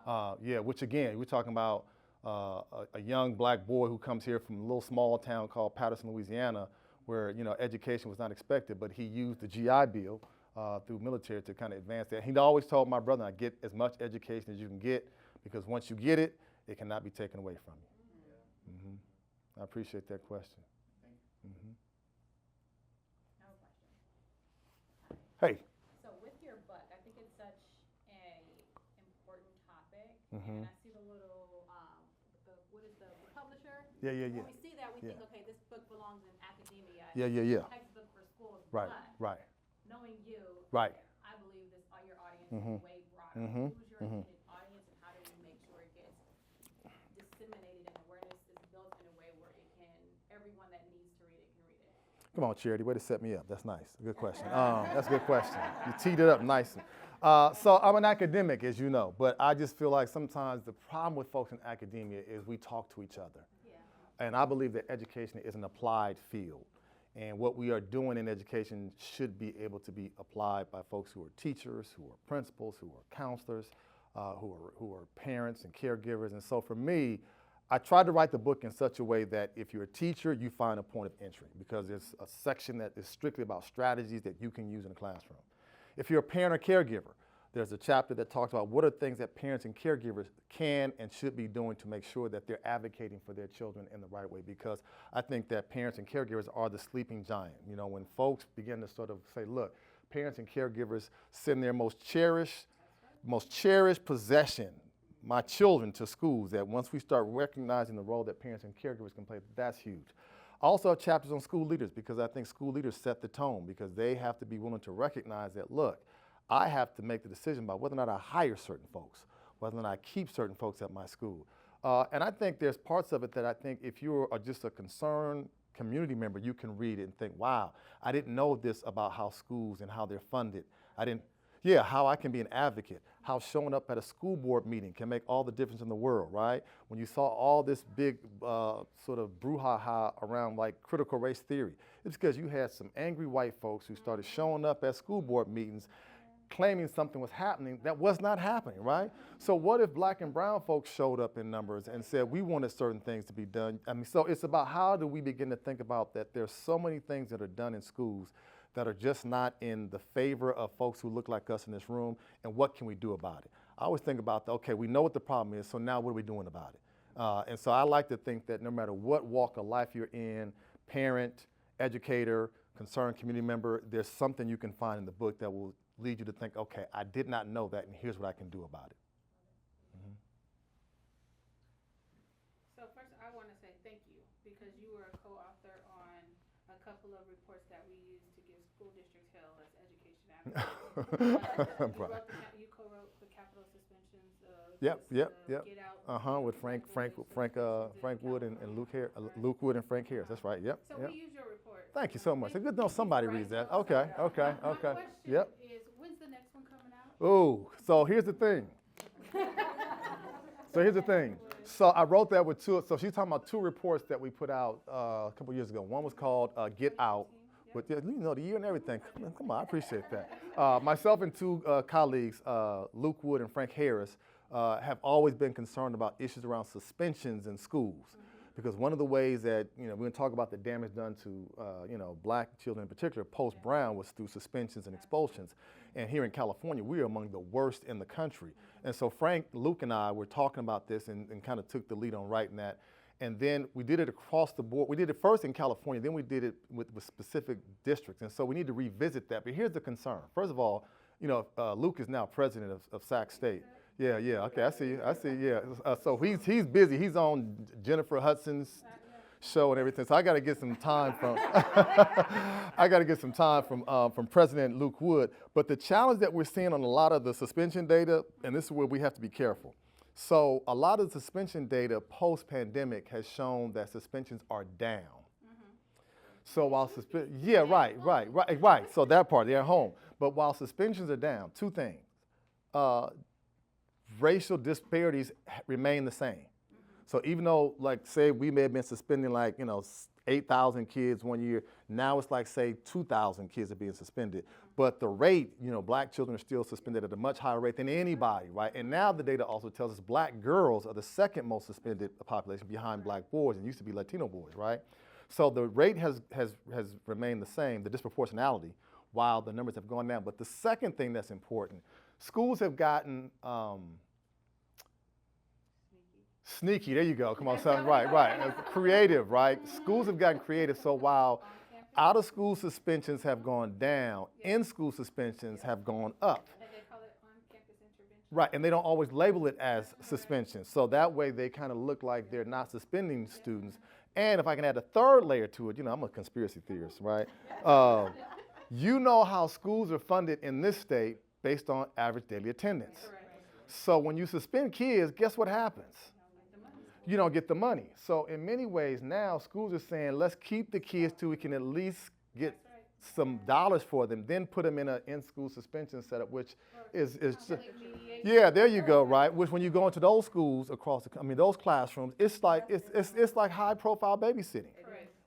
Wow. Which again, we're talking about a young Black boy who comes here from a little small town called Patterson, Louisiana, where education was not expected, but he used the GI Bill through military to kind of advance that. He always told my brother, "I get as much education as you can get, because once you get it, it cannot be taken away from you." I appreciate that question. I have a question. Hey. So with your book, I think it's such a important topic, and I Yeah, yeah, When yeah. we see that, we Yeah. think, okay, this book belongs in academia. Yeah, yeah, It's yeah. a textbook for schools. Right, But right, knowing you, right. I believe this your audience Mhm. is way broader. Mhm. Who's your Mhm. intended audience, and how do we make sure it gets disseminated and awareness is built in a way where it can, everyone that needs to read it can read it? Come on, Charity, way to set me up. That's nice. Good question. That's a good question. You teed it up nice. So I'm an academic, as you know, but I just feel like sometimes the problem with folks in academia is we talk to each other. Yeah. And I believe that education is an applied field. And what we are doing in education should be able to be applied by folks who are teachers, who are principals, who are counselors, who are parents and caregivers. And so for me, I tried to write the book in such a way that if you're a teacher, you find a point of entry, because there's a section that is strictly about strategies that you can use in the classroom. If you're a parent or caregiver, there's a chapter that talks about what are things that parents and caregivers can and should be doing to make sure that they're advocating for their children in the right way, because I think that parents and caregivers are the sleeping giant. You know, when folks begin to sort of say, look, parents and caregivers send their most cherished possession, my children, to schools, that once we start recognizing the role that parents and caregivers can play, that's huge. I also have chapters on school leaders, because I think school leaders set the tone, because they have to be willing to recognize that, look, I have to make the decision about whether or not I hire certain folks, whether or not I keep certain folks at my school. And I think there's parts of it that I think if you are just a concerned community member, you can read it and think, wow, I didn't know this about how schools and how they're funded. How I can be an advocate, how showing up at a school board meeting can make all the difference in the world, right? When you saw all this big sort of brouhaha around like critical race theory, it's because you had some angry white folks who started showing up at school board meetings claiming something was happening that was not happening, right? So what if black and brown folks showed up in numbers and said we wanted certain things to be done? I mean, so it's about how do we begin to think about that there's so many things that are done in schools that are just not in the favor of folks who look like us in this room, and what can we do about it? I always think about, okay, we know what the problem is, so now what are we doing about it? And so I like to think that no matter what walk of life you're in, parent, educator, concerned community member, there's something you can find in the book that will lead you to think, okay, I did not know that, and here's what I can do about it. Mm-hmm. So first, I want to say thank you, because you were a co-author on a couple of reports that we use to give school districts hell as education advocates. You co-wrote the capital suspensions of Yep. Get Out. With Frank Wood and Luke Wood and Frank Harris. That's right. Yep. So we use your report. Thank you so much. It's good to know somebody reads that. Okay. My question is, when's the next one coming out? Oh, so here's the thing. So I wrote that with two. So she's talking about two reports that we put out a couple years ago. One was called Get Out. With the year and everything. Come on, I appreciate that. Myself and two colleagues, Luke Wood and Frank Harris, have always been concerned about issues around suspensions in schools. Because one of the ways that, we're going to talk about the damage done to, black children in particular, post-Brown, was through suspensions and expulsions. And here in California, we are among the worst in the country. And so Frank, Luke, and I were talking about this and kind of took the lead on writing that. And then we did it across the board. We did it first in California, then we did it with specific districts. And so we need to revisit that. But here's the concern. First of all, Luke is now president of Sac State. Yeah, okay, I see, yeah. So he's busy. He's on Jennifer Hudson's show and everything. So I got to get some time from President Luke Wood. But the challenge that we're seeing on a lot of the suspension data, and this is where we have to be careful. So a lot of the suspension data post-pandemic has shown that suspensions are down. So while right. So that part, they're at home. But while suspensions are down, two things. Racial disparities remain the same. So even though, like, say we may have been suspending 8,000 kids one year, now it's like, say, 2,000 kids are being suspended. But the rate, black children are still suspended at a much higher rate than anybody, right? And now the data also tells us black girls are the second most suspended population behind black boys, and used to be Latino boys, right? So the rate has remained the same, the disproportionality, while the numbers have gone down. But the second thing that's important, schools have gotten sneaky, there you go, come on, son, right. Creative, right? Schools have gotten creative, so while out-of-school suspensions have gone down, in-school suspensions have gone up. And they call it on-campus intervention. Right, and they don't always label it as suspension. So that way they kind of look like they're not suspending students. And if I can add a third layer to it, you know, I'm a conspiracy theorist, right? You know how schools are funded in this state based on average daily attendance. So when you suspend kids, guess what happens? You don't get the money. So in many ways now, schools are saying, let's keep the kids till we can at least get some dollars for them, then put them in an in-school suspension setup, which is yeah, there you go, right? Which when you go into those schools across those classrooms, it's like high-profile babysitting,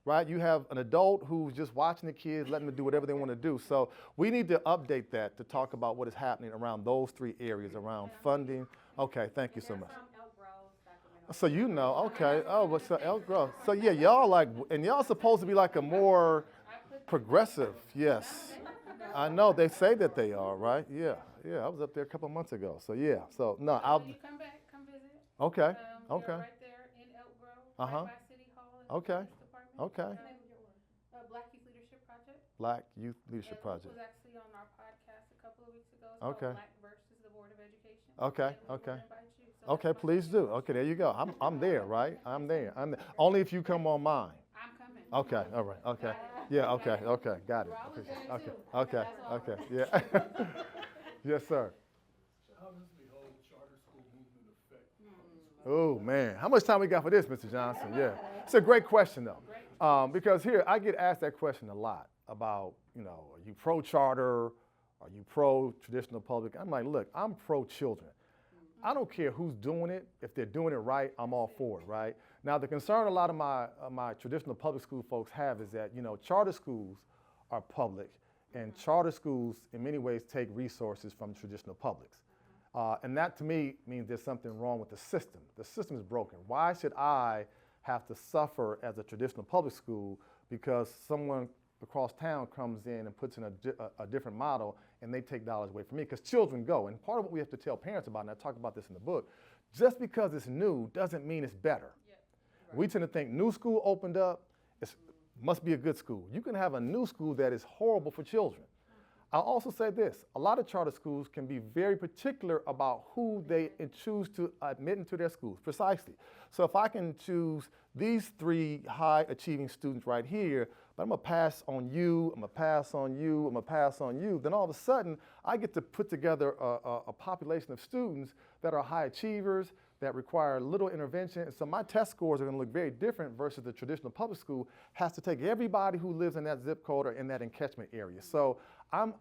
right? You have an adult who's just watching the kids, letting them do whatever they want to do. So we need to update that to talk about what is happening around those three areas, around funding. Okay, thank you so much. So you know, okay. Oh, what's up, Elk Grove? So yeah, y'all supposed to be like a more progressive, yes. I know, they say that they are, right? Yeah, I was up there a couple months ago. So yeah, so no, When you come back, come visit. Okay, We okay. are right there in Elk Grove, right by City Hall and the Okay, Police Department. okay. Black Youth Leadership Project. Black Youth Leadership It Project. was actually on our podcast a couple of weeks ago. It's Okay. called Black versus the Board of Education. Okay, And we okay. wanna invite you. So Okay, that's my please do. Okay, there you go. I'm there, right? I'm there. Only if you come on mine. I'm coming. Okay, all right, okay. Yeah, okay, got it. Okay, yeah. Yes, sir. How does the whole charter school movement affect? Oh, man. How much time we got for this, Mr. Johnson? Yeah. It's a great question, though. Because here, I get asked that question a lot about, are you pro-charter? Are you pro-traditional public? I'm like, look, I'm pro-children. I don't care who's doing it. If they're doing it right, I'm all for it, right? Now, the concern a lot of my traditional public school folks have is that, charter schools are public, and charter schools, in many ways, take resources from traditional publics. And that, to me, means there's something wrong with the system. The system is broken. Why should I have to suffer as a traditional public school because someone across town comes in and puts in a different model and they take dollars away from me? Because children go. And part of what we have to tell parents about, and I talk about this in the book, just because it's new doesn't mean it's better. We tend to think new school opened up, it must be a good school. You can have a new school that is horrible for children. I'll also say this, a lot of charter schools can be very particular about who they choose to admit into their schools, precisely. So if I can choose these three high achieving students right here, but I'm gonna pass on you, I'm gonna pass on you, I'm gonna pass on you, then all of a sudden I get to put together a population of students that are high achievers, that require little intervention. And so my test scores are gonna look very different versus the traditional public school has to take everybody who lives in that zip code or in that encatchment area. So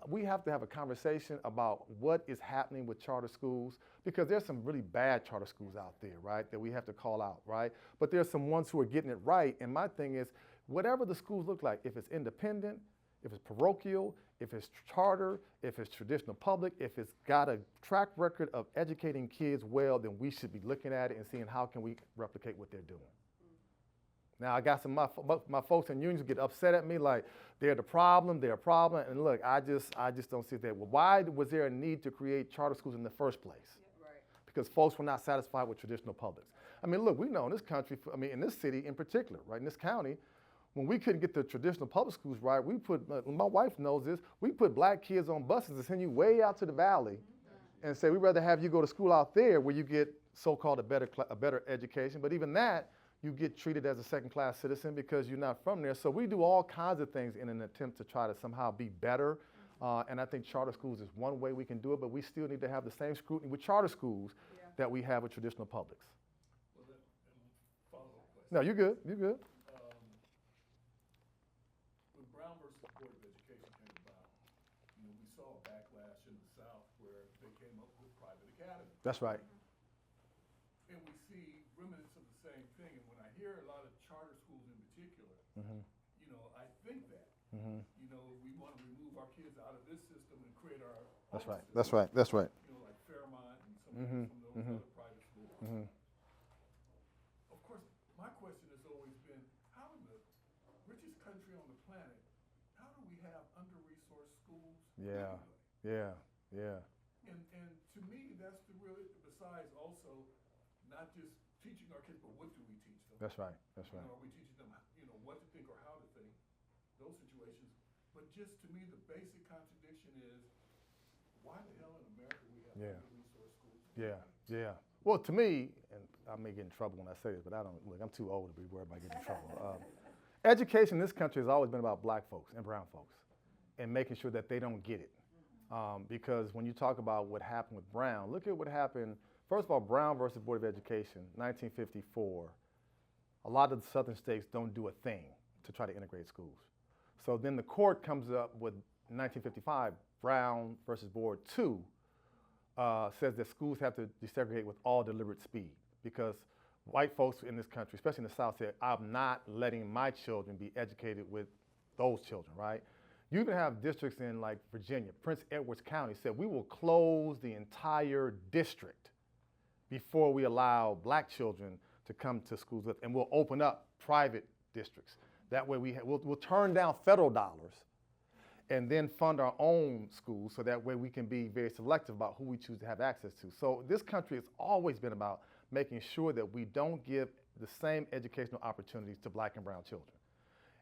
we have to have a conversation about what is happening with charter schools, because there's some really bad charter schools out there, right, that we have to call out, right? But there's some ones who are getting it right. And my thing is, whatever the schools look like, if it's independent, if it's parochial, if it's charter, if it's traditional public, if it's got a track record of educating kids well, then we should be looking at it and seeing how can we replicate what they're doing. Now, I got some my folks in unions get upset at me like they're a problem. And look, I just don't see that. Well, why was there a need to create charter schools in the first place? Because folks were not satisfied with traditional publics. I mean, look, we know in this country, in this city in particular, right, in this county, when we couldn't get the traditional public schools right, we put, my wife knows this, we put black kids on buses and send you way out to the valley and say, we'd rather have you go to school out there where you get so-called a better education. But even that, you get treated as a second-class citizen because you're not from there. So we do all kinds of things in an attempt to try to somehow be better. And I think charter schools is one way we can do it, but we still need to have the same scrutiny with charter schools that we have with traditional publics. Well, then, follow-up question. No, you're good, you're good. When Brown versus Board of Education came about, we saw a backlash in the South where they came up with private academies. That's right. And we see remnants of the same thing. And when I hear a lot of charter schools in particular, I think that, we want to remove our kids out of this system and create our own system. That's right. Like Fairmont and some of those other private schools. Of course, my question has always been, how in the richest country on the planet, how do we have under-resourced schools? Yeah. And to me, that's the really, besides also not just teaching our kids, but what do we teach them? That's right. Are we teaching them, what to think or how to think, those situations? But just to me, the basic contradiction is, why the hell in America we have under-resourced schools? Yeah. Well, to me, and I may get in trouble when I say this, but I don't, look, I'm too old to be worried about getting in trouble. Education in this country has always been about black folks and brown folks and making sure that they don't get it. Because when you talk about what happened with Brown, look at what happened. First of all, Brown versus Board of Education, 1954. A lot of the southern states don't do a thing to try to integrate schools. So then the court comes up with 1955, Brown versus Board 2, says that schools have to desegregate with all deliberate speed because white folks in this country, especially in the South, said, I'm not letting my children be educated with those children, right? You even have districts in like Virginia, Prince Edwards County said, we will close the entire district before we allow black children to come to schools with, and we'll open up private districts. That way we'll turn down federal dollars and then fund our own schools so that way we can be very selective about who we choose to have access to. So this country has always been about making sure that we don't give the same educational opportunities to black and brown children.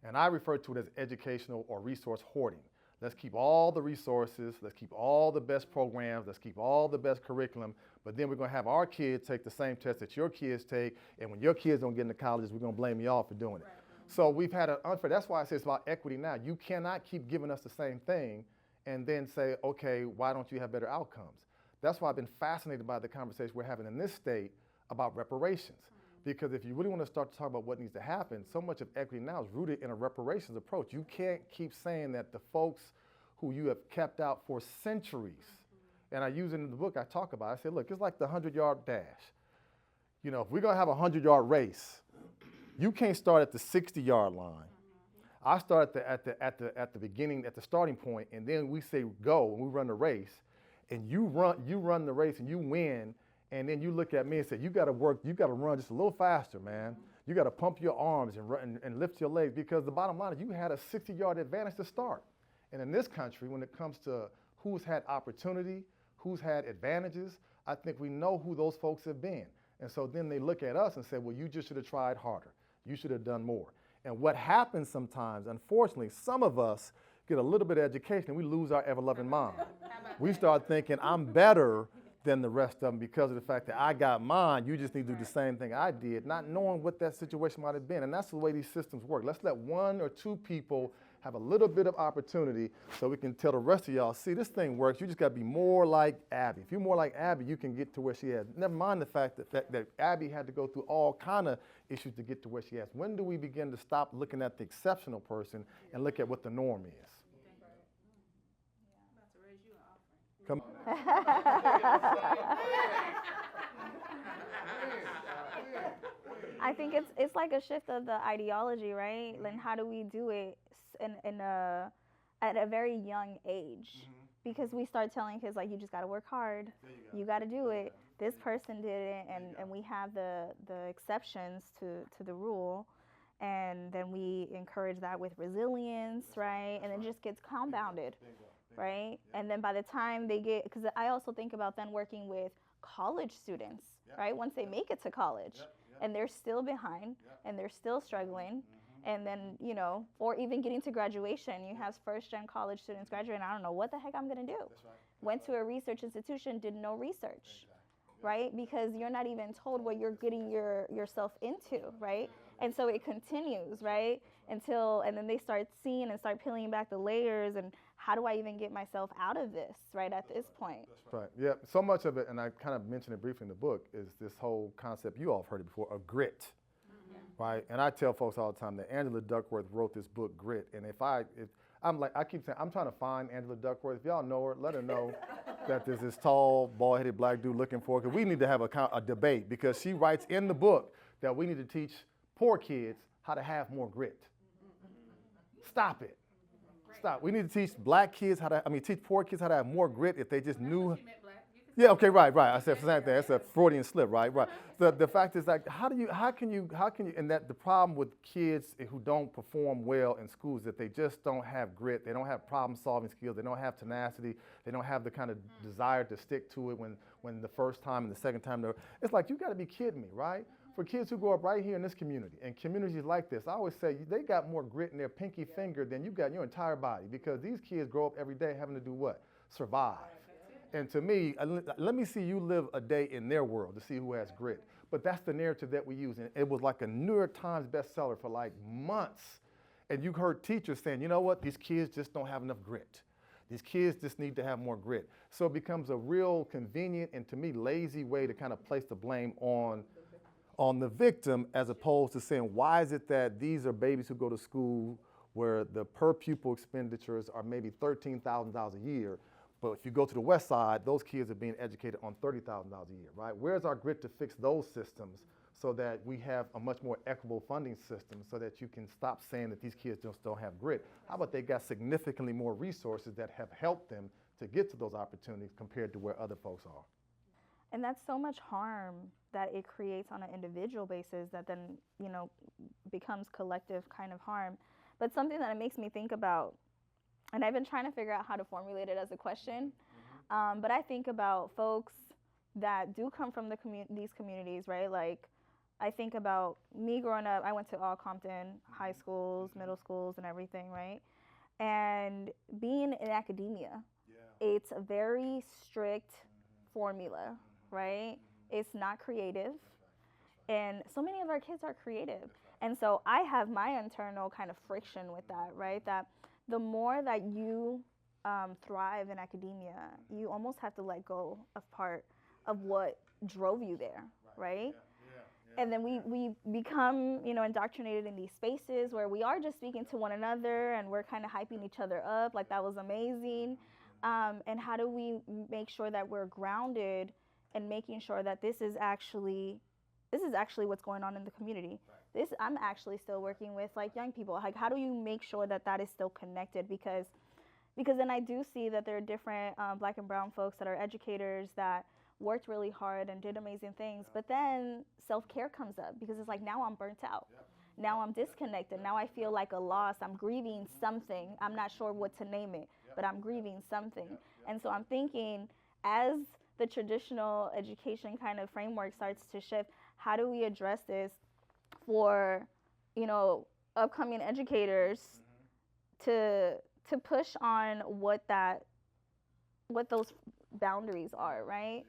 And I refer to it as educational or resource hoarding. Let's keep all the resources, let's keep all the best programs, let's keep all the best curriculum, but then we're gonna have our kids take the same test that your kids take, and when your kids don't get into colleges, we're gonna blame y'all for doing it. So we've had an unfair, that's why I say it's about equity now. You cannot keep giving us the same thing and then say, okay, why don't you have better outcomes? That's why I've been fascinated by the conversation we're having in this state about reparations. Because if you really want to start to talk about what needs to happen, so much of equity now is rooted in a reparations approach. You can't keep saying that the folks who you have kept out for centuries, and I use it in the book I talk about, I say, look, it's like the 100-yard dash. You know, if we're going to have a 100-yard race, you can't start at the 60-yard line. I start at the beginning, at the starting point, and then we say go, and we run the race, and you run the race and you win. And then you look at me and say, you got to run just a little faster, man. You got to pump your arms and run and lift your legs because the bottom line is you had a 60-yard advantage to start. And in this country, when it comes to who's had opportunity, who's had advantages, I think we know who those folks have been. And so then they look at us and say, well, you just should have tried harder. You should have done more. And what happens sometimes, unfortunately, some of us get a little bit of education and we lose our ever-loving mind. We start thinking, I'm better than the rest of them because of the fact that I got mine, you just need to do the same thing I did, not knowing what that situation might have been. And that's the way these systems work. Let's let one or two people have a little bit of opportunity so we can tell the rest of y'all, see, this thing works. You just got to be more like Abby. If you're more like Abby, you can get to where she is. Never mind the fact that Abby had to go through all kind of issues to get to where she is. When do we begin to stop looking at the exceptional person and look at what the norm is? Come I think it's like a shift of the ideology, right? And how do we do it at a very young age? Because we start telling kids, like, you just got to work hard. You got to do it. This person did it, and we have the exceptions to the rule. And then we encourage that with resilience, right? And it just gets compounded. Right? And then by the time they get, because I also think about then working with college students, right? Once they make it to college and they're still behind and they're still struggling. And then, you know, or even getting to graduation, you have first-gen college students graduating, I don't know what the heck I'm going to do. Went to a research institution, did no research, right? Because you're not even told what you're getting yourself into, right? And so it continues, right? And then they start seeing and start peeling back the layers and how do I even get myself out of this, right, at this point? Right, yeah, so much of it, and I kind of mentioned it briefly in the book, is this whole concept, you all have heard it before, of grit, right? And I tell folks all the time that Angela Duckworth wrote this book, Grit, and I keep saying, I'm trying to find Angela Duckworth. If y'all know her, let her know that there's this tall, bald-headed black dude looking for her, because we need to have a debate, because she writes in the book that we need to teach poor kids how to have more grit. Stop it. Stop. We need to teach black kids teach poor kids how to have more grit if they just knew. Yeah, okay, right. I said the same thing. That's a Freudian slip, right. The fact is, like, how can you, and that the problem with kids who don't perform well in schools is that they just don't have grit, they don't have problem-solving skills, they don't have tenacity, they don't have the kind of desire to stick to it when the first time and the second time, it's like, you got to be kidding me, right? For kids who grow up right here in this community, and communities like this, I always say they got more grit in their pinky finger than you got in your entire body, because these kids grow up every day having to do what? Survive. And to me, let me see you live a day in their world to see who has grit. But that's the narrative that we use. And it was like a New York Times bestseller for like months. And you heard teachers saying, you know what, these kids just don't have enough grit. These kids just need to have more grit. So it becomes a real convenient and, to me, lazy way to kind of place the blame on the victim, as opposed to saying, why is it that these are babies who go to school where the per pupil expenditures are maybe $13,000 a year, but if you go to the West Side, those kids are being educated on $30,000 a year, right? Where's our grit to fix those systems so that we have a much more equitable funding system so that you can stop saying that these kids just don't have grit? How about they got significantly more resources that have helped them to get to those opportunities compared to where other folks are? And that's so much harm that it creates on an individual basis that then, becomes collective kind of harm. But something that it makes me think about, and I've been trying to figure out how to formulate it as a question, but I think about folks that do come from these communities, right? Like, I think about me growing up, I went to all Compton high schools, middle schools, and everything, right? And being in academia, it's a very strict formula, right? It's not creative. And so many of our kids are creative. And so I have my internal kind of friction with that, right? That the more that you thrive in academia, you almost have to let go of part of what drove you there, right? And then we become, indoctrinated in these spaces where we are just speaking to one another and we're kind of hyping each other up like that was amazing. And how do we make sure that we're grounded and making sure that this is actually what's going on in the community? I'm actually still working with like young people. Like, how do you make sure that that is still connected? Because then I do see that there are different Black and brown folks that are educators that worked really hard and did amazing things, but then self-care comes up because it's like, now I'm burnt out. Now I'm disconnected. Now I feel like a loss. I'm grieving something. I'm not sure what to name it, but I'm grieving something. And so I'm thinking, as the traditional education kind of framework starts to shift, how do we address this for, upcoming educators to push on what those boundaries are, right?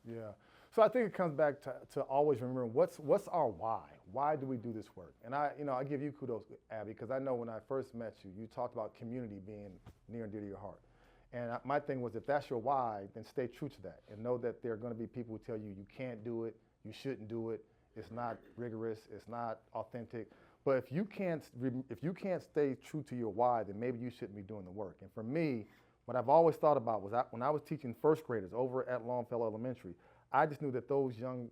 Yeah. So I think it comes back to always remember what's our why? Why do we do this work? And I give you kudos, Abby, because I know when I first met you, you talked about community being near and dear to your heart. And my thing was, if that's your why, then stay true to that and know that there are going to be people who tell you you can't do it, you shouldn't do it, it's not rigorous, it's not authentic. But if you can't stay true to your why, then maybe you shouldn't be doing the work. And for me, what I've always thought about was when I was teaching first graders over at Longfellow Elementary, I just knew that those young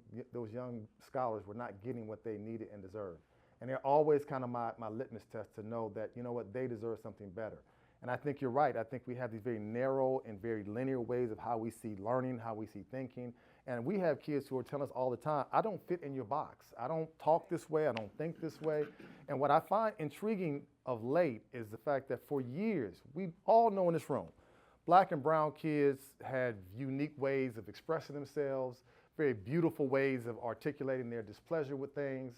scholars were not getting what they needed and deserved. And they're always kind of my litmus test to know that, they deserve something better. And I think you're right. I think we have these very narrow and very linear ways of how we see learning, how we see thinking. And we have kids who are telling us all the time, I don't fit in your box. I don't talk this way. I don't think this way. And what I find intriguing of late is the fact that for years, we all know in this room, Black and brown kids had unique ways of expressing themselves, very beautiful ways of articulating their displeasure with things,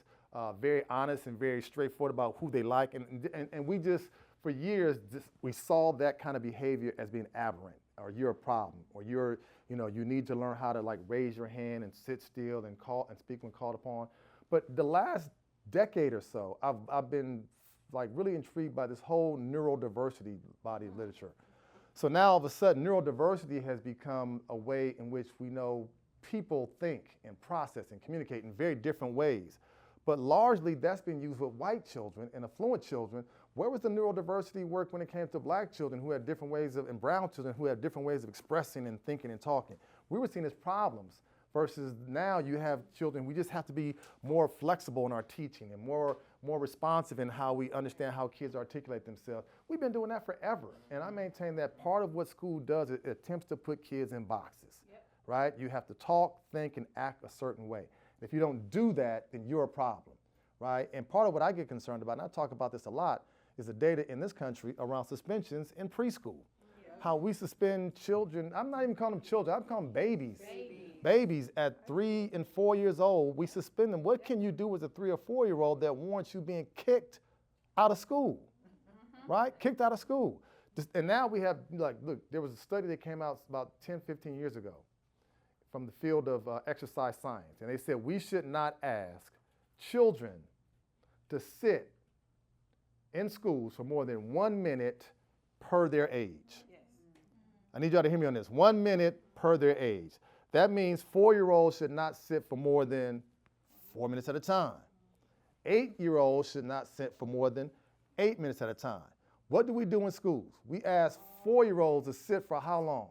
very honest and very straightforward about who they like. And we just, for years, we saw that kind of behavior as being aberrant, or you're a problem, or you need to learn how to like raise your hand and sit still and speak when called upon. But the last decade or so, I've been like really intrigued by this whole neurodiversity body of literature. So now all of a sudden, neurodiversity has become a way in which we know people think and process and communicate in very different ways. But largely that's been used with white children and affluent children. Where was the neurodiversity work when it came to Black children who had different ways and brown children who had different ways of expressing and thinking and talking? We were seen as problems versus now you have children, we just have to be more flexible in our teaching and more responsive in how we understand how kids articulate themselves. We've been doing that forever. And I maintain that part of what school does is it attempts to put kids in boxes, right? You have to talk, think, and act a certain way. If you don't do that, then you're a problem, right? And part of what I get concerned about, and I talk about this a lot, is the data in this country around suspensions in preschool. How we suspend children, I'm not even calling them children, I'm calling them babies. Babies at 3 and 4 years old, we suspend them. What can you do as a 3 or 4 year old that warrants you being kicked out of school, right? Kicked out of school. And now we have, like, look, there was a study that came out about 10, 15 years ago from the field of exercise science. And they said we should not ask children to sit in schools for more than 1 minute per their age. I need y'all to hear me on this. 1 minute per their age. That means 4-year-olds should not sit for more than 4 minutes at a time. 8-year-olds should not sit for more than 8 minutes at a time. What do we do in schools? We ask 4-year-olds to sit for how long?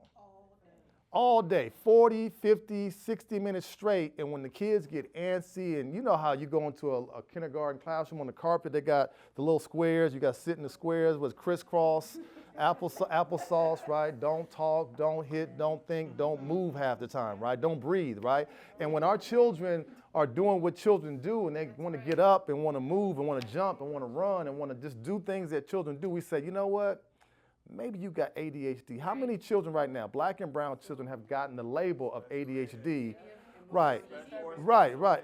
All day, 40, 50, 60 minutes straight. And when the kids get antsy, and you know how you go into a kindergarten classroom on the carpet, they got the little squares, you got to sit in the squares with crisscross, applesauce, right? Don't talk, don't hit, don't think, don't move half the time, right? Don't breathe, right? And when our children are doing what children do, and they want to get up and want to move and want to jump and want to run and want to just do things that children do, we say, you know what? Maybe you got ADHD. How many children right now, black and brown children, have gotten the label of ADHD? Right,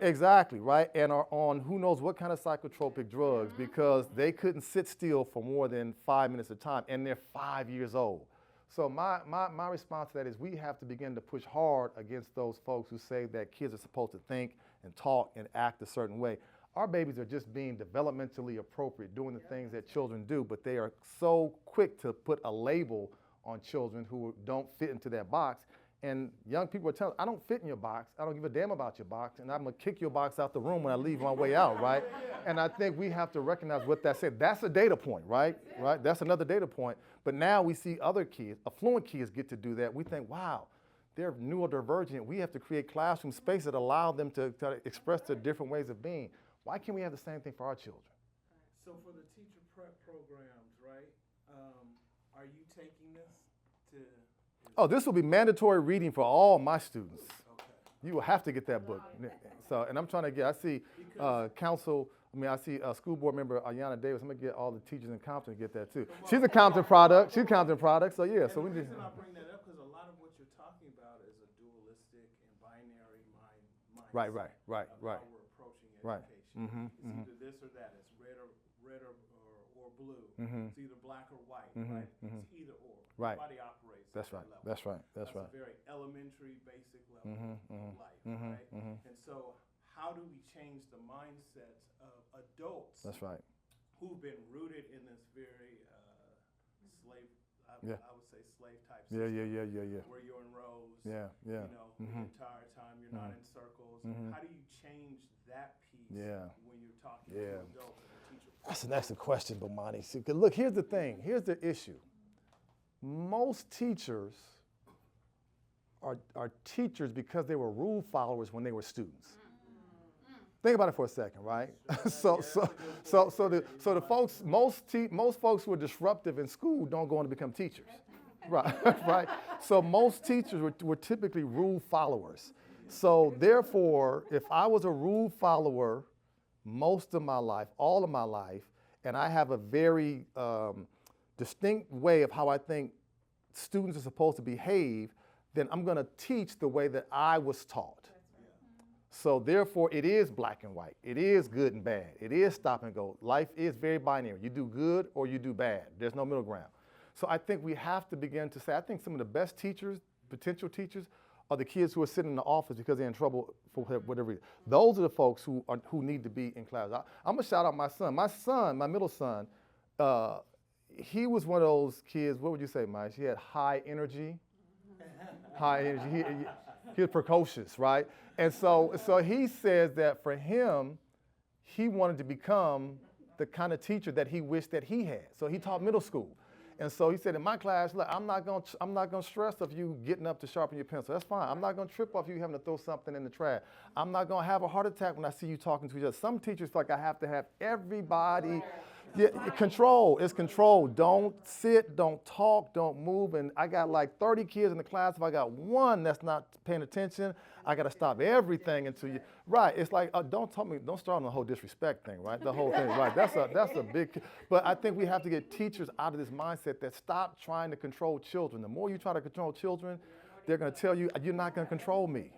exactly, right? And are on who knows what kind of psychotropic drugs because they couldn't sit still for more than 5 minutes at a time, and they're 5 years old. So my response to that is we have to begin to push hard against those folks who say that kids are supposed to think and talk and act a certain way. Our babies are just being developmentally appropriate, doing the things that children do, but they are so quick to put a label on children who don't fit into that box. And young people are telling, I don't fit in your box, I don't give a damn about your box, and I'm gonna kick your box out the room when I leave my way out, right? And I think we have to recognize what that said. That's a data point, right? That's another data point. But now we see other kids, affluent kids get to do that. We think, wow, they're neurodivergent. We have to create classroom space that allow them to express their different ways of being. Why can't we have the same thing for our children? So for the teacher prep programs, right, are you taking this to? Oh, this will be mandatory reading for all my students. Okay. You will have to get that book. So, and I'm trying to get, I see school board member Ayanna Davis. I'm gonna get all the teachers in Compton to get that too. She's a Compton product, so yeah, so we the just. reason I bring that up because a lot of what you're talking about is a dualistic and binary mindset. Right. Of how we're approaching Right. education. Mm-hmm, It's either this or that. It's red or blue. Mm-hmm. It's either black or white, Mm-hmm, right? mm-hmm. It's either or. Right. Nobody operates That's at right. that level. That's right. That's right. a very elementary, basic level Mm-hmm, of life, mm-hmm, right? mm-hmm. And so how do we change the mindsets of adults That's right. who've been rooted in this very slave, I would say slave type Yeah. system, where you're in rows, Yeah. you know, Mm-hmm. the entire time you're not in circles. Mhm. How do you change that piece Yeah. when you're talking Yeah. to adults and a teacher? That's an excellent question, Bomani. See, 'cause look, here's the thing. Here's the issue. Most teachers are teachers because they were rule followers when they were students. Think about it for a second, right? So the folks, most folks who are disruptive in school don't go on to become teachers, right? Right. So most teachers were typically rule followers. So therefore, if I was a rule follower most of my life, all of my life, and I have a very distinct way of how I think students are supposed to behave, then I'm going to teach the way that I was taught. So therefore, it is black and white. It is good and bad. It is stop and go. Life is very binary. You do good or you do bad. There's no middle ground. So I think we have to begin to say, I think some of the best teachers, potential teachers, are the kids who are sitting in the office because they're in trouble for whatever reason. Those are the folks who need to be in class. I'm going to shout out my son. My son, my middle son, he was one of those kids, what would you say, Mike? He had high energy. High energy. He was precocious, right? And so he says that for him, he wanted to become the kind of teacher that he wished that he had. So he taught middle school. And so he said, in my class, look, I'm not gonna stress of you getting up to sharpen your pencil. That's fine. I'm not gonna trip off you having to throw something in the trash. I'm not gonna have a heart attack when I see you talking to each other. Some teachers feel like I have to have everybody. Yeah, control. It's control. Don't sit, don't talk, don't move. And I got like 30 kids in the class. If I got one that's not paying attention, I got to stop everything until you. Right. It's like, don't start on the whole disrespect thing, right? The whole thing, right? That's a big. But I think we have to get teachers out of this mindset that stop trying to control children. The more you try to control children, they're going to tell you, you're not going to control me.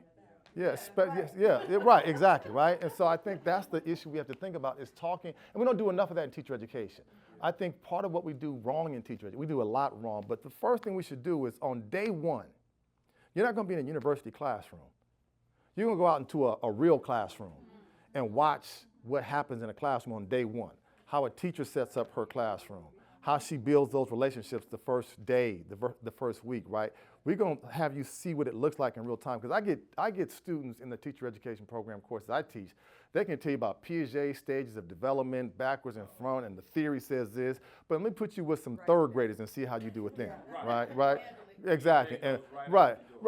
Right, exactly, right? And so I think that's the issue we have to think about is talking, and we don't do enough of that in teacher education. I think part of what we do wrong in teacher education, we do a lot wrong, but the first thing we should do is on day one, you're not going to be in a university classroom. You're going to go out into a real classroom and watch what happens in a classroom on day one, how a teacher sets up her classroom, how she builds those relationships the first day, the first week, right? We're going to have you see what it looks like in real time, because I get students in the teacher education program courses I teach. They can tell you about Piaget stages of development, backwards and front, and the theory says this, but let me put you with some third graders and see how you do with them, right? Exactly, and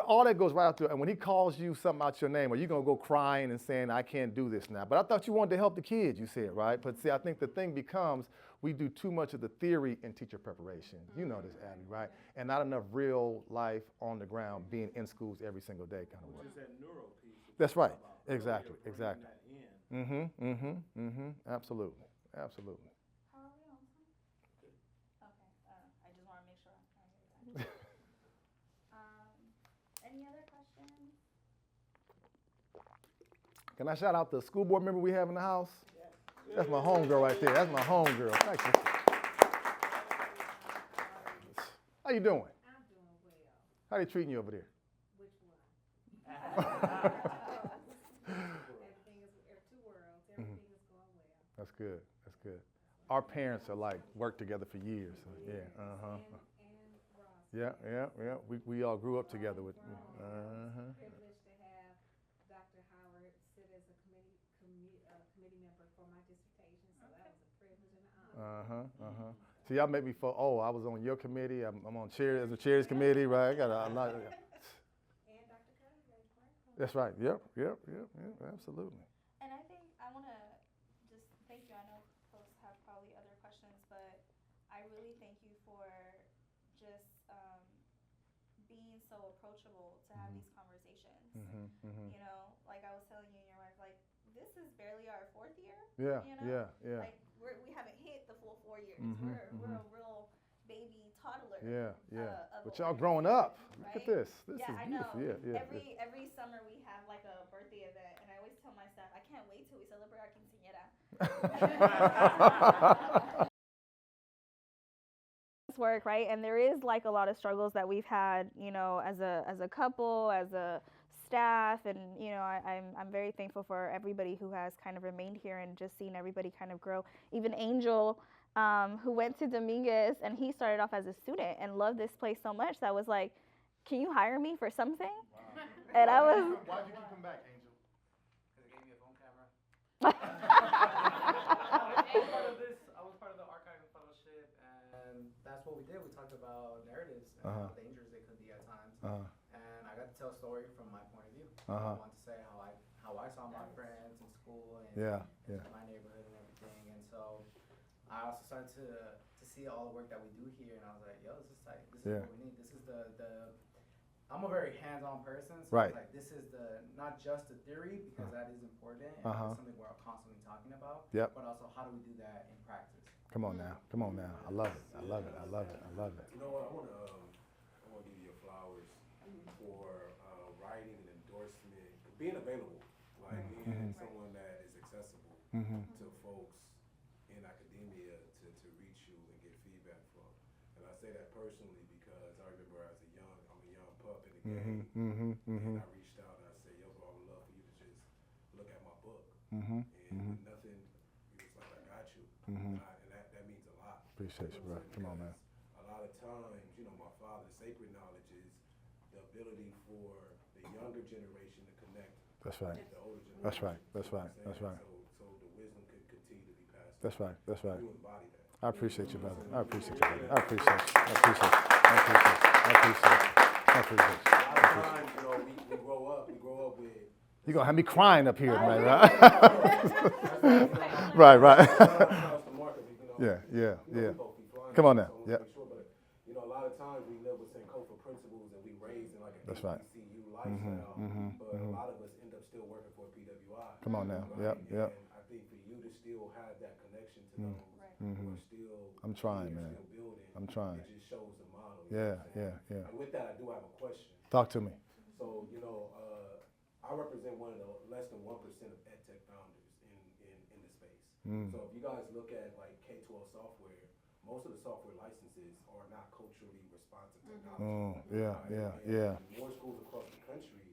all that goes right out there. And when he calls you something out your name, are you gonna go crying and saying, I can't do this now? But I thought you wanted to help the kids, you said, right? But see, I think the thing becomes, we do too much of the theory in teacher preparation. You know this, Abby, right? And not enough real life on the ground, being in schools every single day kind of work. Which is that neuro piece. That's right, exactly. Absolutely. How are we on time? Okay, I just want to make sure I'm trying to get that. Any other questions? Can I shout out the school board member we have in the house? That's my homegirl right there. That's my homegirl. Thank you. How you doing? I'm doing well. How they treating you over there? Which one? Everything is, two worlds, everything is going well. That's good. That's good. Our parents are like worked together for years. So yeah. And Ross. Yeah. We all grew up together with. Privileged to have Dr. Howard sit as a committee member for my dissertation, so that was a privilege and an honor. See, y'all make me feel. Oh, I was on your committee. I'm on chair as a chairs committee, right? I got a lot. And Dr. Cuddy. That's right. Yep. Absolutely. And I think I want to just thank you. I know folks have probably other questions, but I really thank you for just being so approachable to have these conversations. You know, like I was telling you and your wife, like this is barely our 4th year. Yeah. You know? Yeah. Like we haven't hit the full 4 years. We're a real baby toddler. Yeah. Of But a y'all growing up. right? Look at this. This Yeah, is I know. beautiful. Yeah. Every summer we have like a birthday event, and I always tell my staff, I can't wait till we celebrate our quinceañera. Work, right? And there is like a lot of struggles that we've had, you know, as a couple, as a staff, and you know, I'm very thankful for everybody who has kind of remained here and just seen everybody kind of grow. Even Angel, who went to Dominguez, and he started off as a student and loved this place so much that was like, can you hire me for something? Wow. And I was. Why'd you keep coming back, Angel? Because it gave me a phone camera. I was part of the archiving fellowship, and that's what we did. We talked about narratives and how dangerous they could be at times. And I got to tell a story from my point of view. I want to say how I saw my friends in school and my neighborhood and everything. And so I also started to see all the work that we do here, and I was like, yo, this is tight. This is what we need. This is the I'm a very hands-on person, so right. It's like this is not just the theory, because that is important and it's something we're constantly talking about. Yep. But also, how do we do that in practice? Come on now. I love it. You know what? I want to give you your flowers for writing an endorsement, being available, like being someone that is accessible to folks in academia to reach you and get feedback from. And I say that personally because I remember I'm a young pup in the game, and I reached out and I said, yo, bro, I would love for you to just look at my book. And nothing, he was like, I got you. And that means a lot. Appreciate you, bro. Come on, man. A lot of times, you know, my father's sacred knowledge is the ability for the younger generation to connect That's right. with the older generation. That's right. So the wisdom could continue to be passed. That's right. You embody that. I appreciate you, brother. I appreciate you, brother. I appreciate you. I appreciate you. I appreciate you. I appreciate you. I appreciate you. A lot of times, you know, we grow up with. You're going to have me crying up here tonight, right? Right. Yeah. Come on now. Yeah. But, you know, a lot of times we live with Sankofa principles and we raised in like a That's right. HBCU lifestyle, but a lot of us end up still working for a PWI. Come on now. Right? Yep. And I think for you to still have that connection to those who are still, I'm trying, man. still building, I'm trying. It just shows the model. Yeah. And with that, I do have a question. Talk to me. So, you know, I represent one of the less than 1% of ed tech founders in the space. So if you guys look at like K-12 software, most of the software licenses are not culturally responsive technology. Yeah. And more schools across the country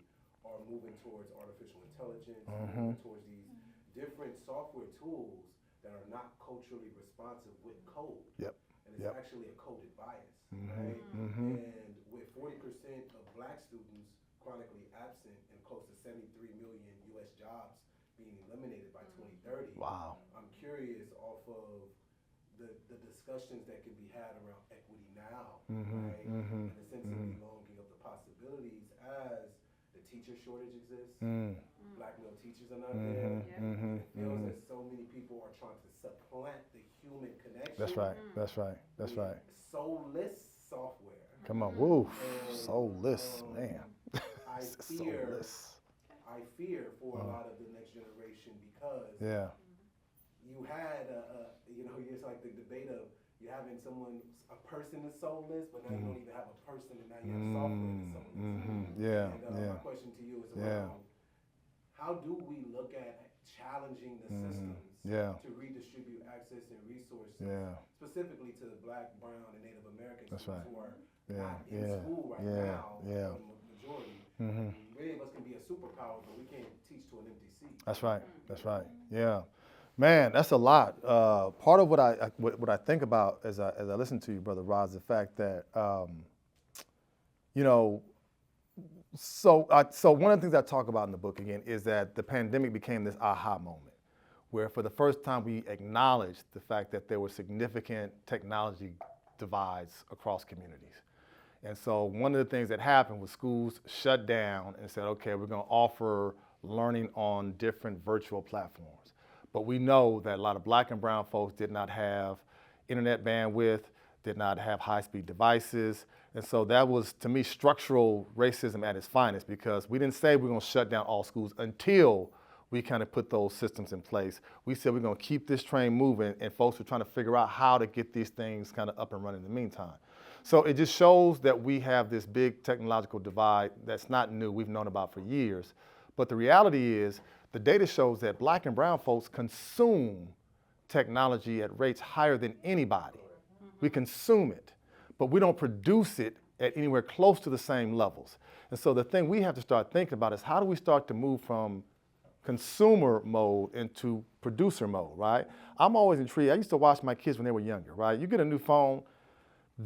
are moving towards artificial intelligence, moving towards these different software tools that are not culturally responsive with code. Yep. And it's actually a coded bias, right? And with 40% of black students chronically absent and close to 73 million U.S. jobs being eliminated by 2030, wow. I'm curious off of the discussions that can be had around equity now, right? And essentially belonging of the possibilities as the teacher shortage exists, black male teachers are not there, and it feels that so many people are trying to supplant the human connection. That's right. That's right. Soulless software. Come on, woo, soulless, man. I fear for a lot of the next generation because you had it's like the debate of you having a person is soulless, but now you don't even have a person, and now you have software that's soulless. My question to you is around how do we look at challenging the systems to redistribute access and resources, specifically to Black, Brown, and Native Americans who are not in school right now, the majority. Many of us can be a superpower, but we can't teach to an empty seat. That's right. Yeah. Man, that's a lot. Part of what I think about as I listen to you, Brother Rod, is the fact that, so one of the things I talk about in the book, again, is that the pandemic became this aha moment, where for the first time we acknowledged the fact that there were significant technology divides across communities. And so one of the things that happened was schools shut down and said, okay, we're going to offer learning on different virtual platforms. But we know that a lot of Black and brown folks did not have internet bandwidth, did not have high-speed devices. And so that was, to me, structural racism at its finest, because we didn't say we're going to shut down all schools until we kind of put those systems in place. We said we're going to keep this train moving, and folks were trying to figure out how to get these things kind of up and running in the meantime. So it just shows that we have this big technological divide that's not new, we've known about for years. But the reality is, the data shows that Black and brown folks consume technology at rates higher than anybody. We consume it, but we don't produce it at anywhere close to the same levels. And so the thing we have to start thinking about is how do we start to move from consumer mode into producer mode, right? I'm always intrigued. I used to watch my kids when they were younger, right? You get a new phone,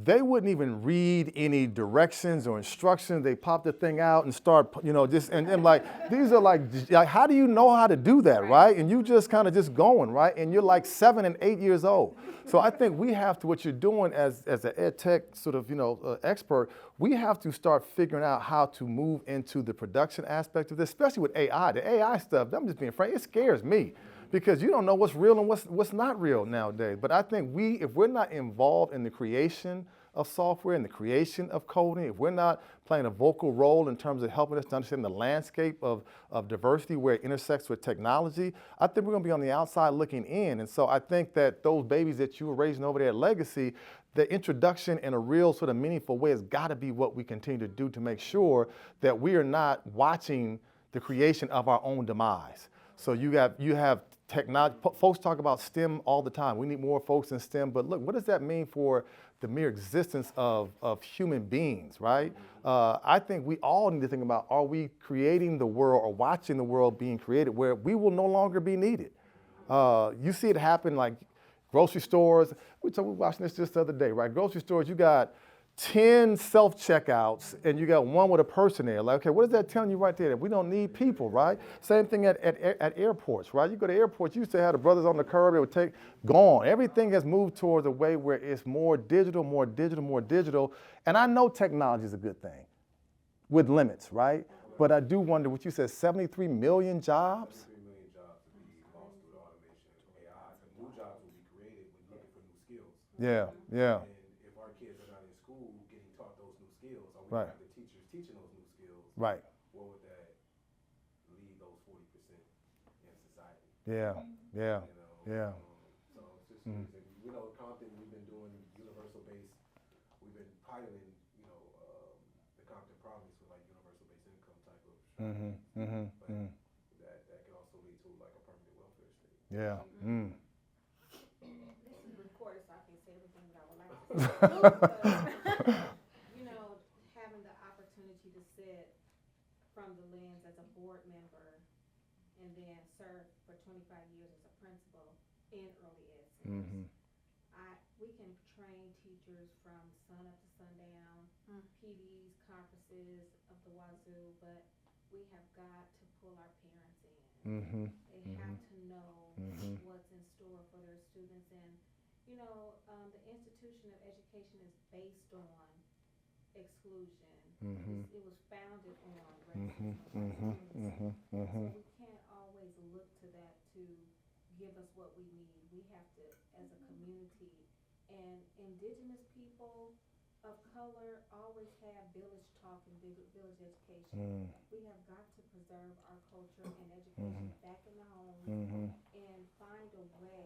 they wouldn't even read any directions or instructions. They pop the thing out and start, and like, these are like, how do you know how to do that, right? And you just kind of just going, right? And you're like 7 and 8 years old. So I think we have to, what you're doing as an ed tech sort of, expert, we have to start figuring out how to move into the production aspect of this, especially with AI. The AI stuff, I'm just being frank, it scares me, because you don't know what's real and what's not real nowadays. But I think if we're not involved in the creation of software and the creation of coding, if we're not playing a vocal role in terms of helping us to understand the landscape of diversity where it intersects with technology, I think we're gonna be on the outside looking in. And so I think that those babies that you were raising over there at Legacy, the introduction in a real sort of meaningful way has gotta be what we continue to do to make sure that we are not watching the creation of our own demise. So you have technology, folks talk about STEM all the time. We need more folks in STEM, but look, what does that mean for the mere existence of human beings, right? I think we all need to think about, are we creating the world or watching the world being created where we will no longer be needed? You see it happen like grocery stores. We were watching this just the other day, right? Grocery stores, you got 10 self-checkouts and you got one with a person there. Like, okay, what is that telling you right there? That we don't need people, right? Same thing at airports, right? You go to airports, you used to have the brothers on the curb, it would gone. Everything has moved towards a way where it's more digital. And I know technology is a good thing with limits, right? But I do wonder what you said, 73 million jobs? 73 million jobs to be lost through automation and AI. So new jobs will be created when looking for new skills. Yeah. And if our kids are not in school getting taught those new skills, or we have the teachers teaching those new skills, right? Where would that leave those 40% in society? Yeah. So it's just amazing. We know at Compton we've been doing universal-based. We've been piloting, the Compton province with like universal-based income type of. But that can also lead to like a permanent welfare state. Yeah. This is recorded, so I can say everything that I You know, having the opportunity to sit from the lens as a board member and then serve for 25 years as a principal in early ed schools. Mm-hmm. We can train teachers from sun up to sundown, PDs, conferences of the wazoo, but we have got to pull our parents in. Mm-hmm. They have to know what's in store for their students. And, you know, the institution of education is based on exclusion. It was founded on racism. So we can't always look to that to give us what we need. We have to, as a community, and indigenous people of color always have village talk and village education. We have got to preserve our culture and education back in the home and find a way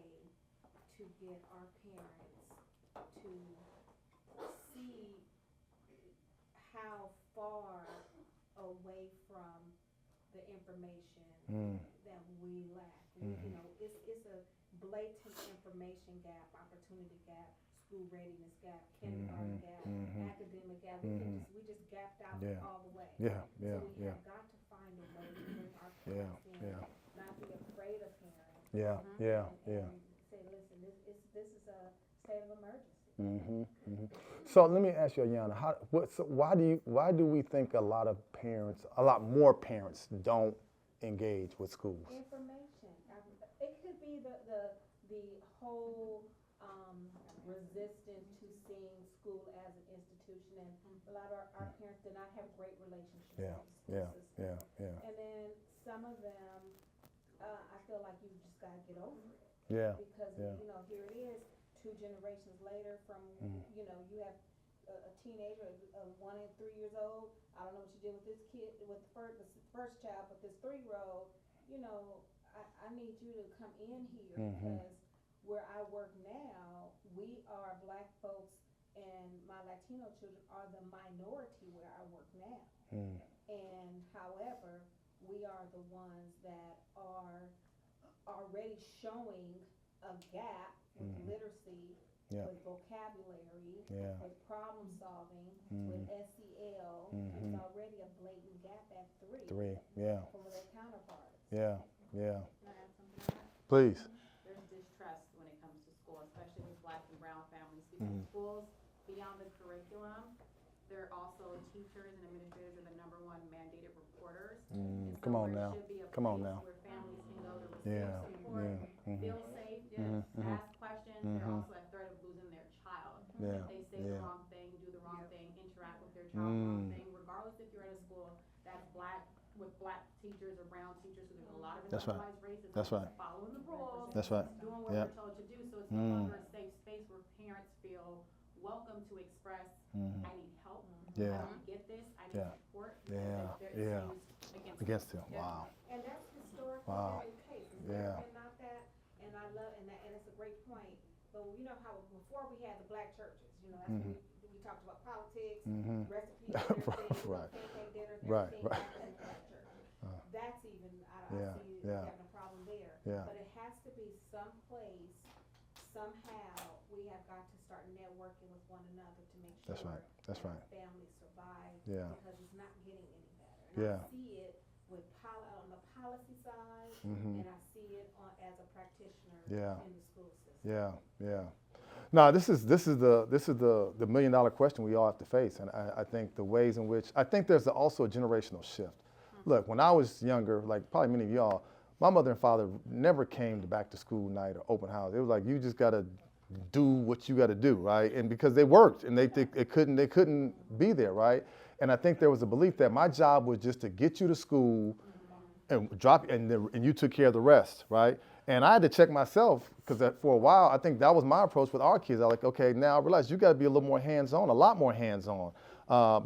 to get our parents to see how far away from the information that we lack. You know, it's a blatant information gap, opportunity gap, school readiness gap, kindergarten gap, academic gap. We just gapped out all the way. So we have got to find a way to bring our parents in, not be afraid of parents. And say, listen, this is a state of emergency. So let me ask you, Ayanna, why do we think a lot more parents don't engage with schools? Information. It could be the whole resistance to seeing school as an institution, and a lot of our parents do not have great relationships with the school system. And then some of them, I feel like you just gotta get over it. Because you know, here it is, 2 generations later from you know, you have a teenager, 1 and 3 years old. I don't know what you did with this kid, with the first child, but this 3-year-old, you know, I need you to come in here because where I work now, we are Black folks and my Latino children are the minority where I work now. And however, we are the ones that are already showing a gap with literacy, with vocabulary, with problem solving, with SEL. There's already a blatant gap at 3 from their counterparts. Yeah. Can I add something to that? Please. There's distrust when it comes to school, especially with Black and brown families, because schools, beyond the curriculum, they're also teachers and administrators are the #1 mandated reporters. Come on now. Should be a Come on place now. where families can go to receive support, feel safe, ask questions. They're also at threat of losing their child. If they say the wrong thing, do the wrong thing, interact with their child the wrong thing, regardless if you're at a school that's Black, with Black teachers or brown teachers, so there's a lot of internalized racism. That's right. Following the rules. That's right. Doing what we're told to do, so it's no longer a safe space where parents feel welcome to express, I need help, I don't get this, I need support. Against him. Wow. And that's historically been the case. It's never been not that, and I love, and it's a great point. But you know how before we had the Black churches, you know, that's when we talked about politics, recipes, and everything, pancake dinners, everything happened in the Black church. That's even, I see you having a problem there. But it has to be someplace, somehow, we have got to start networking with one another to make sure That's right. families survive. Because it's not getting any better. And I see it with on the policy side, and I see it as a practitioner in the school system. No, this is the $1 million question we all have to face, and I think the ways in which I think there's also a generational shift. Look, when I was younger, like probably many of y'all, my mother and father never came to back to school night or open house. It was like you just gotta do what you gotta do, right? And because they worked and they couldn't be there, right? And I think there was a belief that my job was just to get you to school and and you took care of the rest, right? And I had to check myself because for a while, I think that was my approach with our kids. I was like, okay, now I realize you got to be a little more hands-on, a lot more hands-on,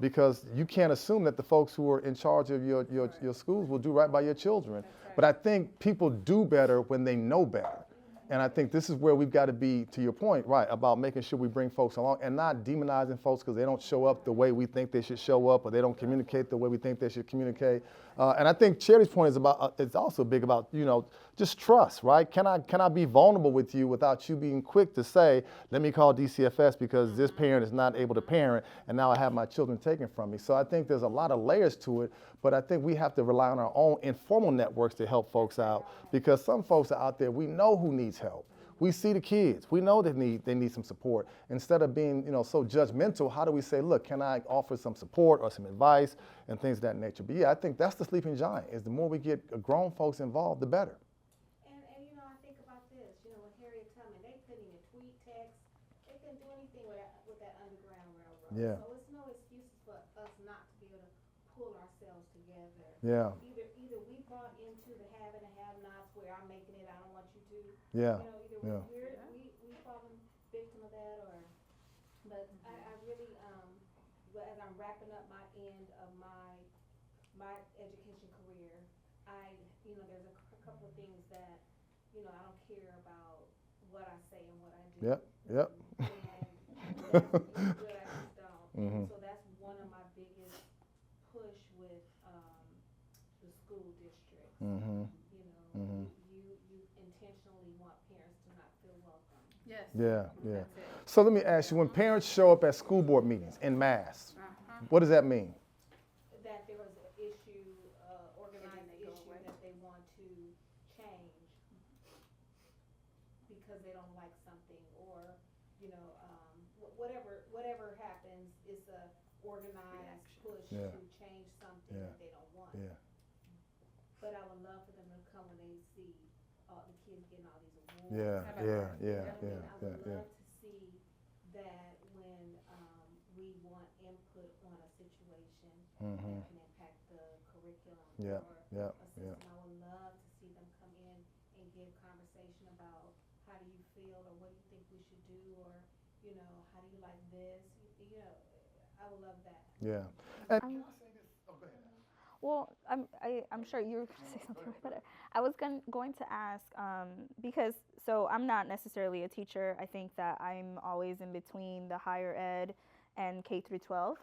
because you can't assume that the folks who are in charge of your schools will do right by your children. But I think people do better when they know better. And I think this is where we've got to be, to your point, right, about making sure we bring folks along and not demonizing folks because they don't show up the way we think they should show up or they don't communicate the way we think they should communicate. And I think Charity's point is about, it's also big about, you know, just trust, right? Can I be vulnerable with you without you being quick to say, let me call DCFS because this parent is not able to parent and now I have my children taken from me. So I think there's a lot of layers to it, but I think we have to rely on our own informal networks to help folks out because some folks are out there, we know who needs help. We see the kids, we know they need some support. Instead of being, you know, so judgmental, how do we say, look, can I offer some support or some advice and things of that nature? But yeah, I think that's the sleeping giant, is the more we get grown folks involved, the better. And you know, I think about this, you know, when Harriet Tubman, they couldn't even tweet, text, they couldn't do anything with that Underground Railroad. Yeah. So it's no excuses for us not to be able to pull ourselves together. Yeah. Either we bought into the have and the have-nots where I'm making it, I don't want you to. Yeah. You know, either Yeah. we fallen victim of that or, but I really, well, as I'm wrapping up my end of my education career, you know, there's a couple of things that, you know, I don't care about what I say and what I do. Yep, yep. And that's good, I just don't. Mhm. So that's one of my biggest push with, the school district. Mm-hmm. You know, Mhm. you intentionally want parents to not feel welcome. Yes. Yeah, yeah. That's it. So let me ask you, when parents show up at school board meetings en masse, what does that mean? That there was an issue, organized they go issue away. that they want to change because they don't like something or, you know, whatever happens, it's a organized push Yeah. to change something Yeah. that they don't want. Yeah. But I would love for them to come when they see all the kids getting all these awards. Yeah, yeah, yeah, I yeah, would yeah. love to see that when we want input on a situation Mhm. that can impact the curriculum Yeah, or yeah, a system. yeah. I would love to see them come in and give conversation about how do you feel or what do you think we should do or, you know, how do you like this? You know, I would love that. Yeah. Well, I'm sure you were going to say something way better. I was going to ask, because, so I'm not necessarily a teacher. I think that I'm always in between the higher ed and K through 12.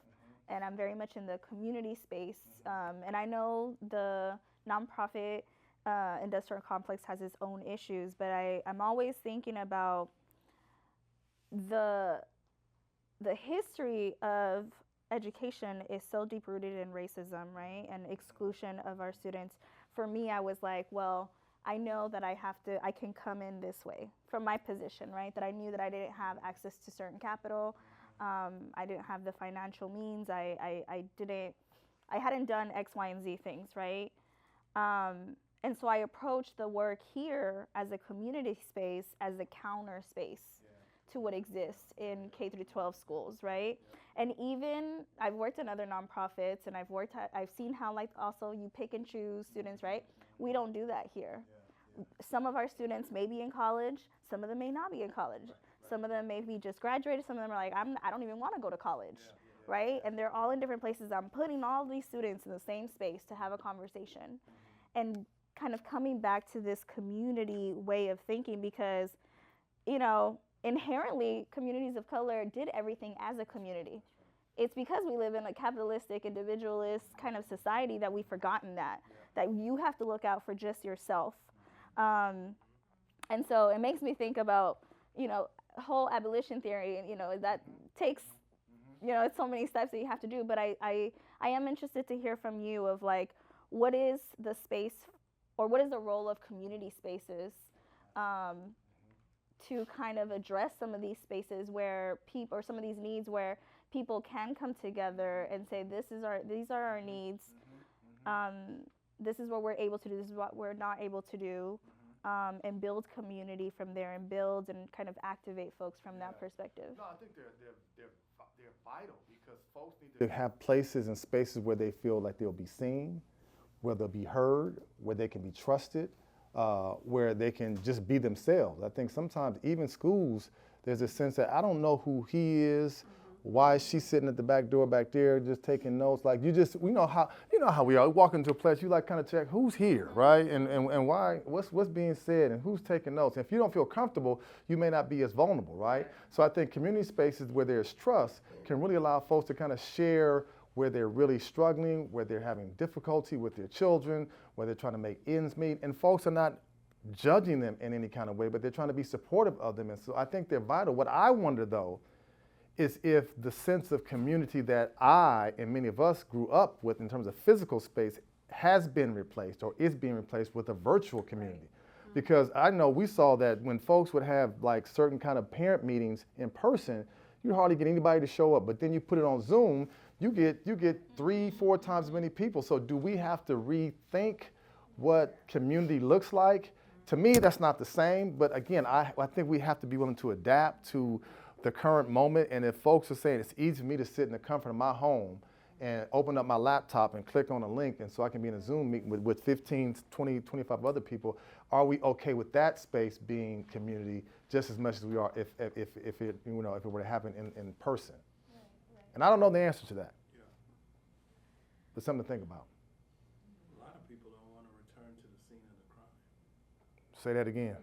And I'm very much in the community space. And I know the nonprofit industrial complex has its own issues, but I'm always thinking about the history of education is so deep rooted in racism, right? And exclusion of our students. For me, I was like, well, I know that I can come in this way from my position, right? That I knew that I didn't have access to certain capital. I didn't have the financial means. I hadn't done X, Y, and Z things, right? And so I approached the work here as a community space, as a counter space to what exists in K through 12 schools, right? And even I've worked in other nonprofits, and I've seen how like also you pick and choose students, right? We don't do that here. Some of our students may be in college, some of them may not be in college. Some of them may be just graduated, some of them are like, I don't even want to go to college, right? And they're all in different places. I'm putting all these students in the same space to have a conversation and kind of coming back to this community way of thinking because, you know, inherently communities of color did everything as a community. It's because we live in a capitalistic, individualist kind of society that we've forgotten that you have to look out for just yourself. And so it makes me think about, you know, whole abolition theory, you know, that takes, you know, it's so many steps that you have to do, but I am interested to hear from you of like, what is the space or what is the role of community spaces to kind of address some of these spaces where people, or some of these needs where people can come together and say, these are our needs, this is what we're able to do, this is what we're not able to do, and build community from there and build and kind of activate folks from that perspective. No, I think they're vital because folks need to have places and spaces where they feel like they'll be seen, where they'll be heard, where they can be trusted, where they can just be themselves. I think sometimes even schools, there's a sense that I don't know who he is Why is she sitting at the back door back there just taking notes? Like you know how we are. We walk into a place, you like kind of check who's here, right? And why, what's being said and who's taking notes. And if you don't feel comfortable, you may not be as vulnerable, right? So I think community spaces where there's trust can really allow folks to kind of share where they're really struggling, where they're having difficulty with their children, where they're trying to make ends meet, and folks are not judging them in any kind of way, but they're trying to be supportive of them. And so I think they're vital. What I wonder though, is if the sense of community that I and many of us grew up with in terms of physical space has been replaced or is being replaced with a virtual community. Because I know we saw that when folks would have like certain kind of parent meetings in person, you hardly get anybody to show up, but then you put it on Zoom, you get 3-4 times as many people. So do we have to rethink what community looks like? To me, that's not the same, but again, I think we have to be willing to adapt to the current moment. And if folks are saying it's easy for me to sit in the comfort of my home and open up my laptop and click on a link and so I can be in a Zoom meeting with 15, 20, 25 other people, are we okay with that space being community just as much as we are if it were to happen in person? And I don't know the answer to that. Yeah. But something to think about. A lot of people don't want to return to the scene of the crime. Say that again.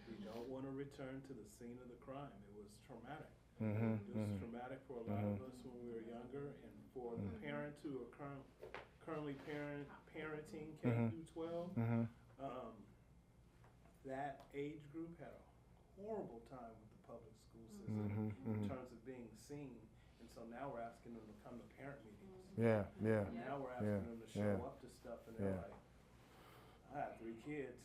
We don't want to return to the scene of the crime. It was traumatic. Mm-hmm, It was traumatic for a lot of us when we were younger, and for the parents who are currently parenting K through 12, that age group had a horrible time with the public school system in terms of being seen, and so now we're asking them to come to parent meetings. Yeah. Now we're asking them to show up to stuff, and they're like, I have 3 kids.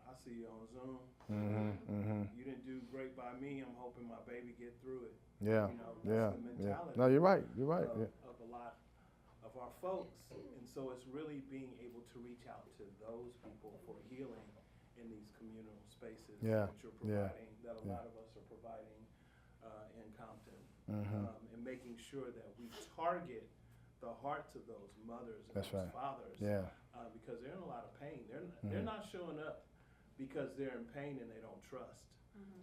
I see you on Zoom. You didn't do great by me. I'm hoping my baby get through it. Yeah. That's the mentality. No, you're right. Of a lot of our folks, and so it's really being able to reach out to those people for healing in these communal spaces that you're providing, that a lot of us are providing in Compton, and making sure that we target the hearts of those mothers and those fathers, because they're in a lot of pain. They're not showing up because they're in pain and they don't trust.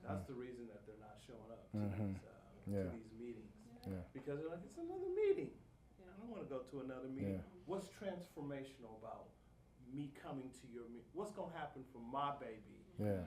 That's the reason that they're not showing up to these meetings, because they're like, it's another meeting. I don't want to go to another meeting. What's transformational about me coming to your meeting? What's going to happen for my baby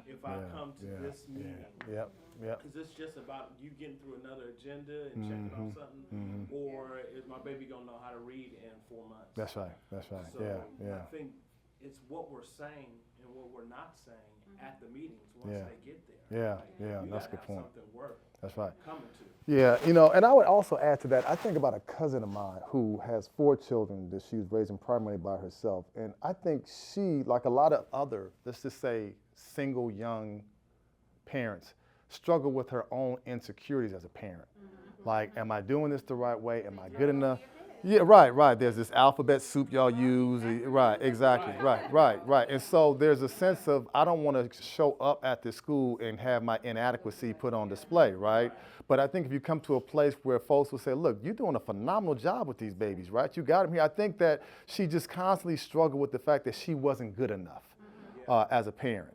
if I come to this meeting? Because it's just about you getting through another agenda and checking off something, or is my baby going to know how to read in 4 months? That's right. So I think it's what we're saying and what we're not saying at the meetings once they get there. That's a good point. Something worth That's right. coming to. Yeah, and I would also add to that, I think about a cousin of mine who has 4 children that she's raising primarily by herself. And I think she, like a lot of other, let's just say, single young parents, struggle with her own insecurities as a parent. Like, am I doing this the right way? Am I good enough? Yeah, right. There's this alphabet soup y'all use. Right, exactly. Right. And so there's a sense of, I don't want to show up at this school and have my inadequacy put on display, right? But I think if you come to a place where folks will say, look, you're doing a phenomenal job with these babies, right? You got them here. I think that she just constantly struggled with the fact that she wasn't good enough as a parent.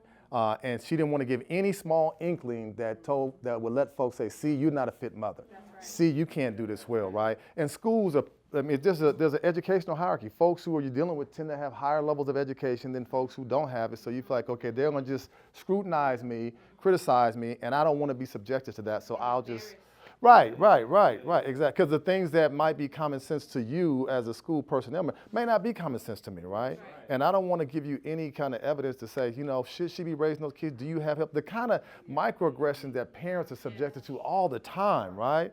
And she didn't want to give any small inkling that would let folks say, see, you're not a fit mother. See, you can't do this well, right? And schools are, there's an educational hierarchy. Folks who you're dealing with tend to have higher levels of education than folks who don't have it. So you feel like, okay, they're going to just scrutinize me, criticize me, and I don't want to be subjected to that. So I'll just, right, exactly. Because the things that might be common sense to you as a school personnel member may not be common sense to me, right? And I don't want to give you any kind of evidence to say, should she be raising those kids? Do you have help? The kind of microaggressions that parents are subjected to all the time, right?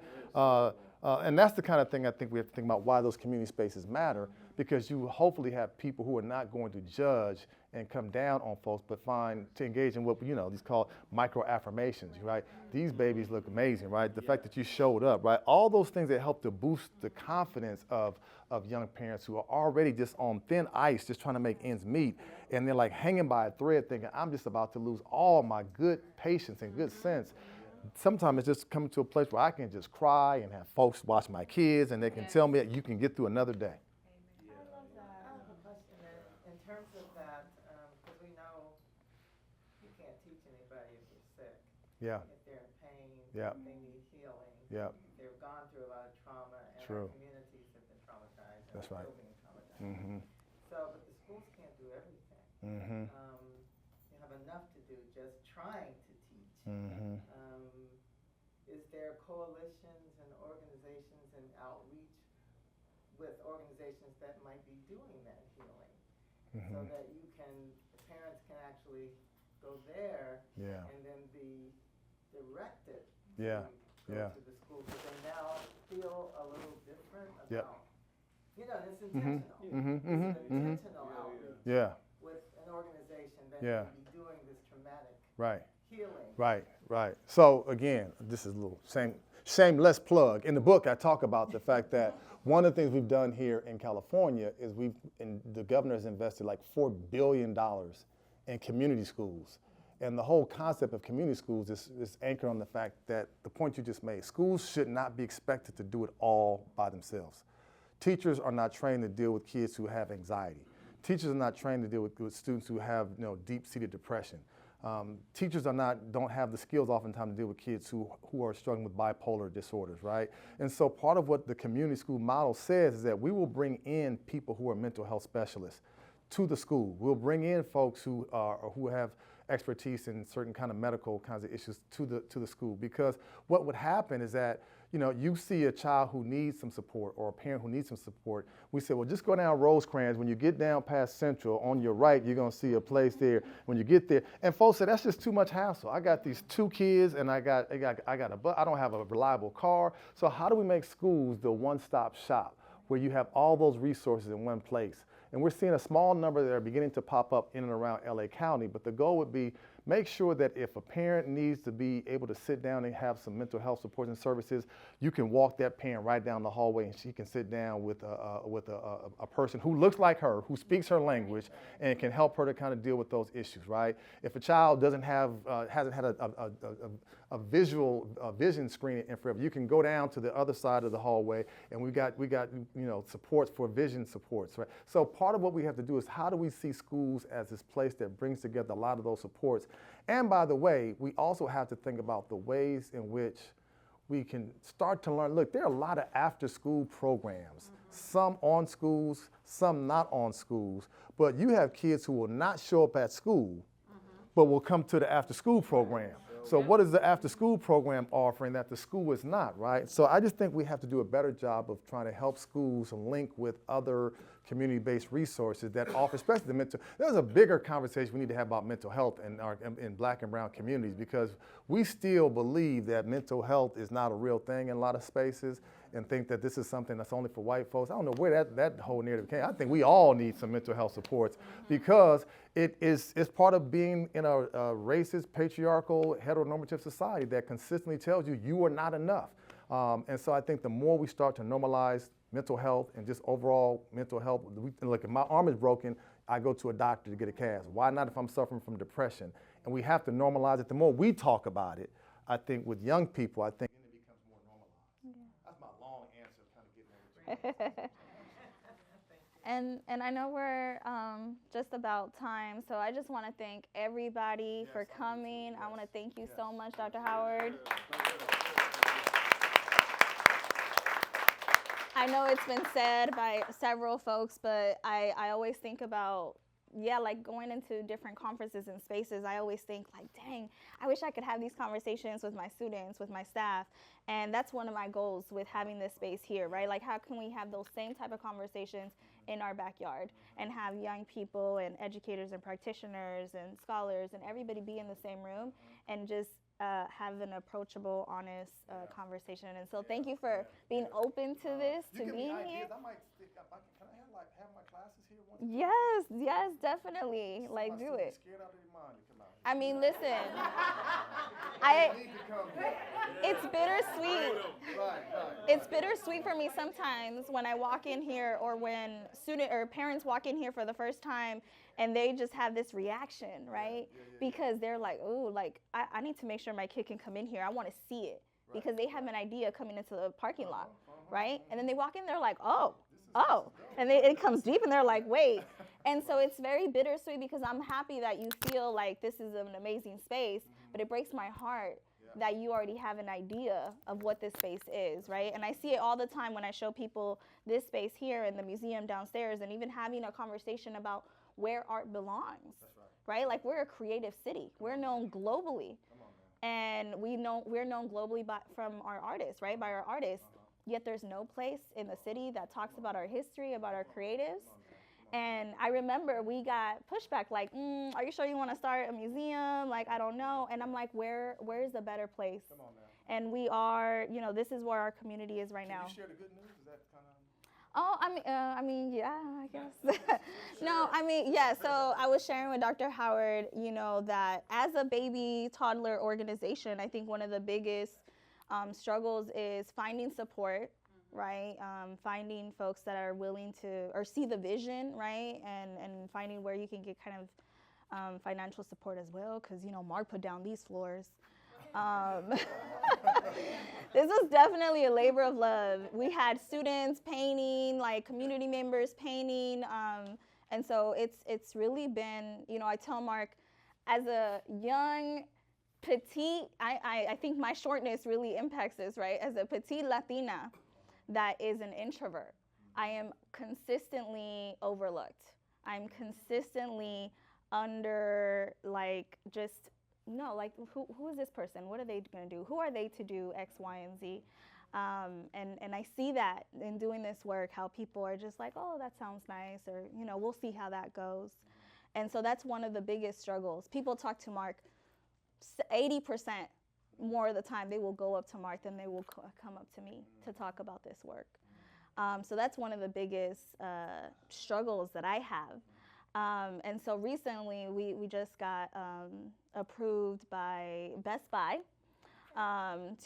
And that's the kind of thing I think we have to think about why those community spaces matter, because you hopefully have people who are not going to judge and come down on folks, but find to engage in what these called micro affirmations, right? These babies look amazing, right? The fact that you showed up, right? All those things that help to boost the confidence of young parents who are already just on thin ice, just trying to make ends meet, and they're like hanging by a thread, thinking I'm just about to lose all my good patience and good sense. Sometimes it's just coming to a place where I can just cry and have folks watch my kids, and they can tell me that you can get through another day. I have a question in terms of that, because we know you can't teach anybody if they're sick. Yeah. If they're in pain, Yeah. if they need healing. Yep. They've gone through a lot of trauma, and True. our communities have been traumatized, and That's they're right. still being traumatized. So, but the schools can't do everything. You have enough to do just trying to teach. Is there coalitions and organizations and outreach with organizations that might be doing that healing, so that you can, the parents can actually go there and then be directed to go to the school, because they now feel a little different about, you know, it's intentional. It's an intentional outreach with an organization that may be doing this traumatic healing. Right. So again, this is a little shameless plug. In the book, I talk about the fact that one of the things we've done here in California is the governor has invested like $4 billion in community schools. And the whole concept of community schools is anchored on the fact that the point you just made, schools should not be expected to do it all by themselves. Teachers are not trained to deal with kids who have anxiety. Teachers are not trained to deal with students who have deep-seated depression. Teachers don't have the skills oftentimes to deal with kids who are struggling with bipolar disorders, right? And so part of what the community school model says is that we will bring in people who are mental health specialists to the school. We'll bring in folks who have expertise in certain kind of medical kinds of issues to the school, because what would happen is that you see a child who needs some support or a parent who needs some support. We say, well, just go down Rosecrans. When you get down past Central, on your right, you're going to see a place there. When you get there, and folks say, that's just too much hassle. I got these 2 kids, and I don't have a reliable car. So how do we make schools the one-stop shop where you have all those resources in one place? And we're seeing a small number that are beginning to pop up in and around LA County, but the goal would be make sure that if a parent needs to be able to sit down and have some mental health supports and services, you can walk that parent right down the hallway and she can sit down with a person who looks like her, who speaks her language, and can help her to kind of deal with those issues, right? If a child hasn't had a vision screen in front of you can go down to the other side of the hallway, and we got supports for vision supports, right? So part of what we have to do is, how do we see schools as this place that brings together a lot of those supports? And by the way, we also have to think about the ways in which we can start to learn. Look, there are a lot of after-school programs, some on schools, some not on schools, but you have kids who will not show up at school, but will come to the after-school program. So what is the after-school program offering that the school is not, right? So I just think we have to do a better job of trying to help schools link with other community-based resources that offer, especially the mental. There's a bigger conversation we need to have about mental health in Black and brown communities, because we still believe that mental health is not a real thing in a lot of spaces, and think that this is something that's only for white folks. I don't know where that whole narrative came. I think we all need some mental health supports, because it's part of being in a racist, patriarchal, heteronormative society that consistently tells you are not enough. And so I think the more we start to normalize mental health and just overall mental health, look, if my arm is broken, I go to a doctor to get a cast. Why not if I'm suffering from depression? And we have to normalize it. The more we talk about it, I think with young people, I think it becomes more normalized. That's my long answer, kind of getting everything. And I know we're just about time, so I just want to thank everybody for coming. I want to thank you so much, Dr. Howard. I know it's been said by several folks, but I always think about, like going into different conferences and spaces, I always think like, dang, I wish I could have these conversations with my students, with my staff. And that's one of my goals with having this space here, right? Like, how can we have those same type of conversations in our backyard and have young people and educators and practitioners and scholars and everybody be in the same room and just have an approachable, honest conversation. And so thank you for being open to this, to being here. I might stick up. Can I have my classes here once? Yes, definitely. Like, do it. Scared out of your mind to come out. I mean, listen, it's bittersweet. It's bittersweet for me sometimes when I walk in here, or when student or parents walk in here for the first time and they just have this reaction, right? Because they're like, oh, like, I need to make sure my kid can come in here. I want to see it, because they have an idea coming into the parking lot, right? And then they walk in, they're like, oh, and it comes deep, and they're like, wait. And so it's very bittersweet, because I'm happy that you feel like this is an amazing space, but it breaks my heart that you already have an idea of what this space is, right? And I see it all the time when I show people this space here in the museum downstairs, and even having a conversation about where art belongs, right? Like, we're a creative city. We're known globally. And we're known globally from our artists, right? By our artists. Yet there's no place in the city that talks about our history, about our creatives. And I remember we got pushback, like, are you sure you want to start a museum? Like, I don't know. And I'm like, where's the better place? And we are, this is where our community is right now. Can you share the good news? Is that kind of... Oh, yeah, I guess. No, yeah, so I was sharing with Dr. Howard, that as a baby toddler organization, I think one of the biggest struggles is finding support, right? Finding folks that are willing to, or see the vision, right? And finding where you can get kind of financial support as well, because, Mark put down these floors. This was definitely a labor of love. We had students painting, like community members painting, and so it's really been, I tell Mark, as a young, petite, I think my shortness really impacts this, right? As a petite Latina that is an introvert, I am consistently overlooked. I'm consistently under, who is this person? What are they going to do? Who are they to do X, Y, and Z? And I see that in doing this work, how people are just like, oh, that sounds nice, or, we'll see how that goes. And so that's one of the biggest struggles. People talk to Mark, 80% more of the time they will go up to Mark than they will come up to me to talk about this work. So that's one of the biggest struggles that I have. And so recently we just got approved by Best Buy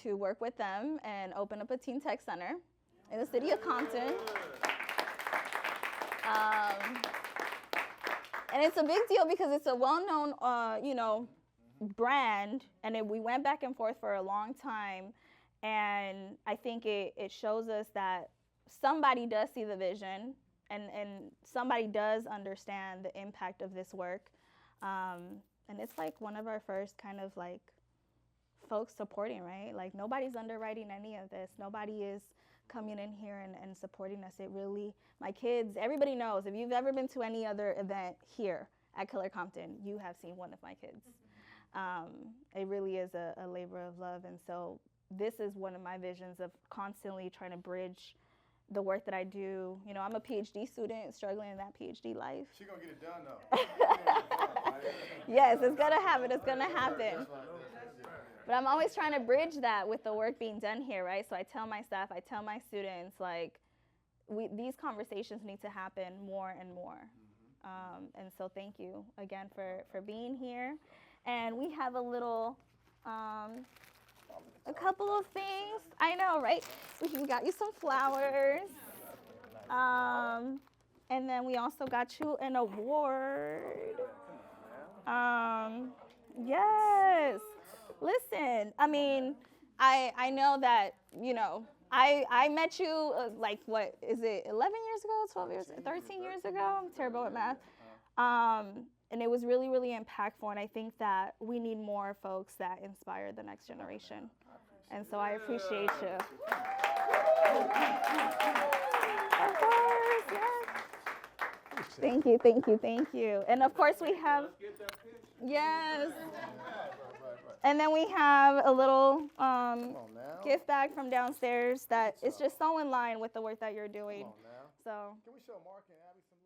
to work with them and open up a teen tech center in the city of Compton. And it's a big deal because it's a well-known, brand, and we went back and forth for a long time. And I think it shows us that somebody does see the vision, and somebody does understand the impact of this work. And it's like one of our first kind of like folks supporting, right? Like, nobody's underwriting any of this. Nobody is coming in here and supporting us. It really, my kids, everybody knows, if you've ever been to any other event here at Color Compton, you have seen one of my kids. It really is a labor of love. And so this is one of my visions of constantly trying to bridge the work that I do. I'm a PhD student struggling in that PhD life. She's going to get it done, though. Yes, it's going to happen. It's going to happen. But I'm always trying to bridge that with the work being done here, right? So I tell my staff, I tell my students, like, these conversations need to happen more and more. And so thank you again for being here. And we have a little, a couple of things. I know, right? We got you some flowers. And then we also got you an award. Yes. Listen, I know that, I met you, what is it, 11 years ago, 12 years, 13 years ago? I'm terrible at math. And it was really, really impactful. And I think that we need more folks that inspire the next generation. And so I appreciate you. Of course, yes. Thank you, thank you, thank you. And of course we have, yes. And then we have a little gift bag from downstairs that is just so in line with the work that you're doing. So. Can we show Mark and Abby some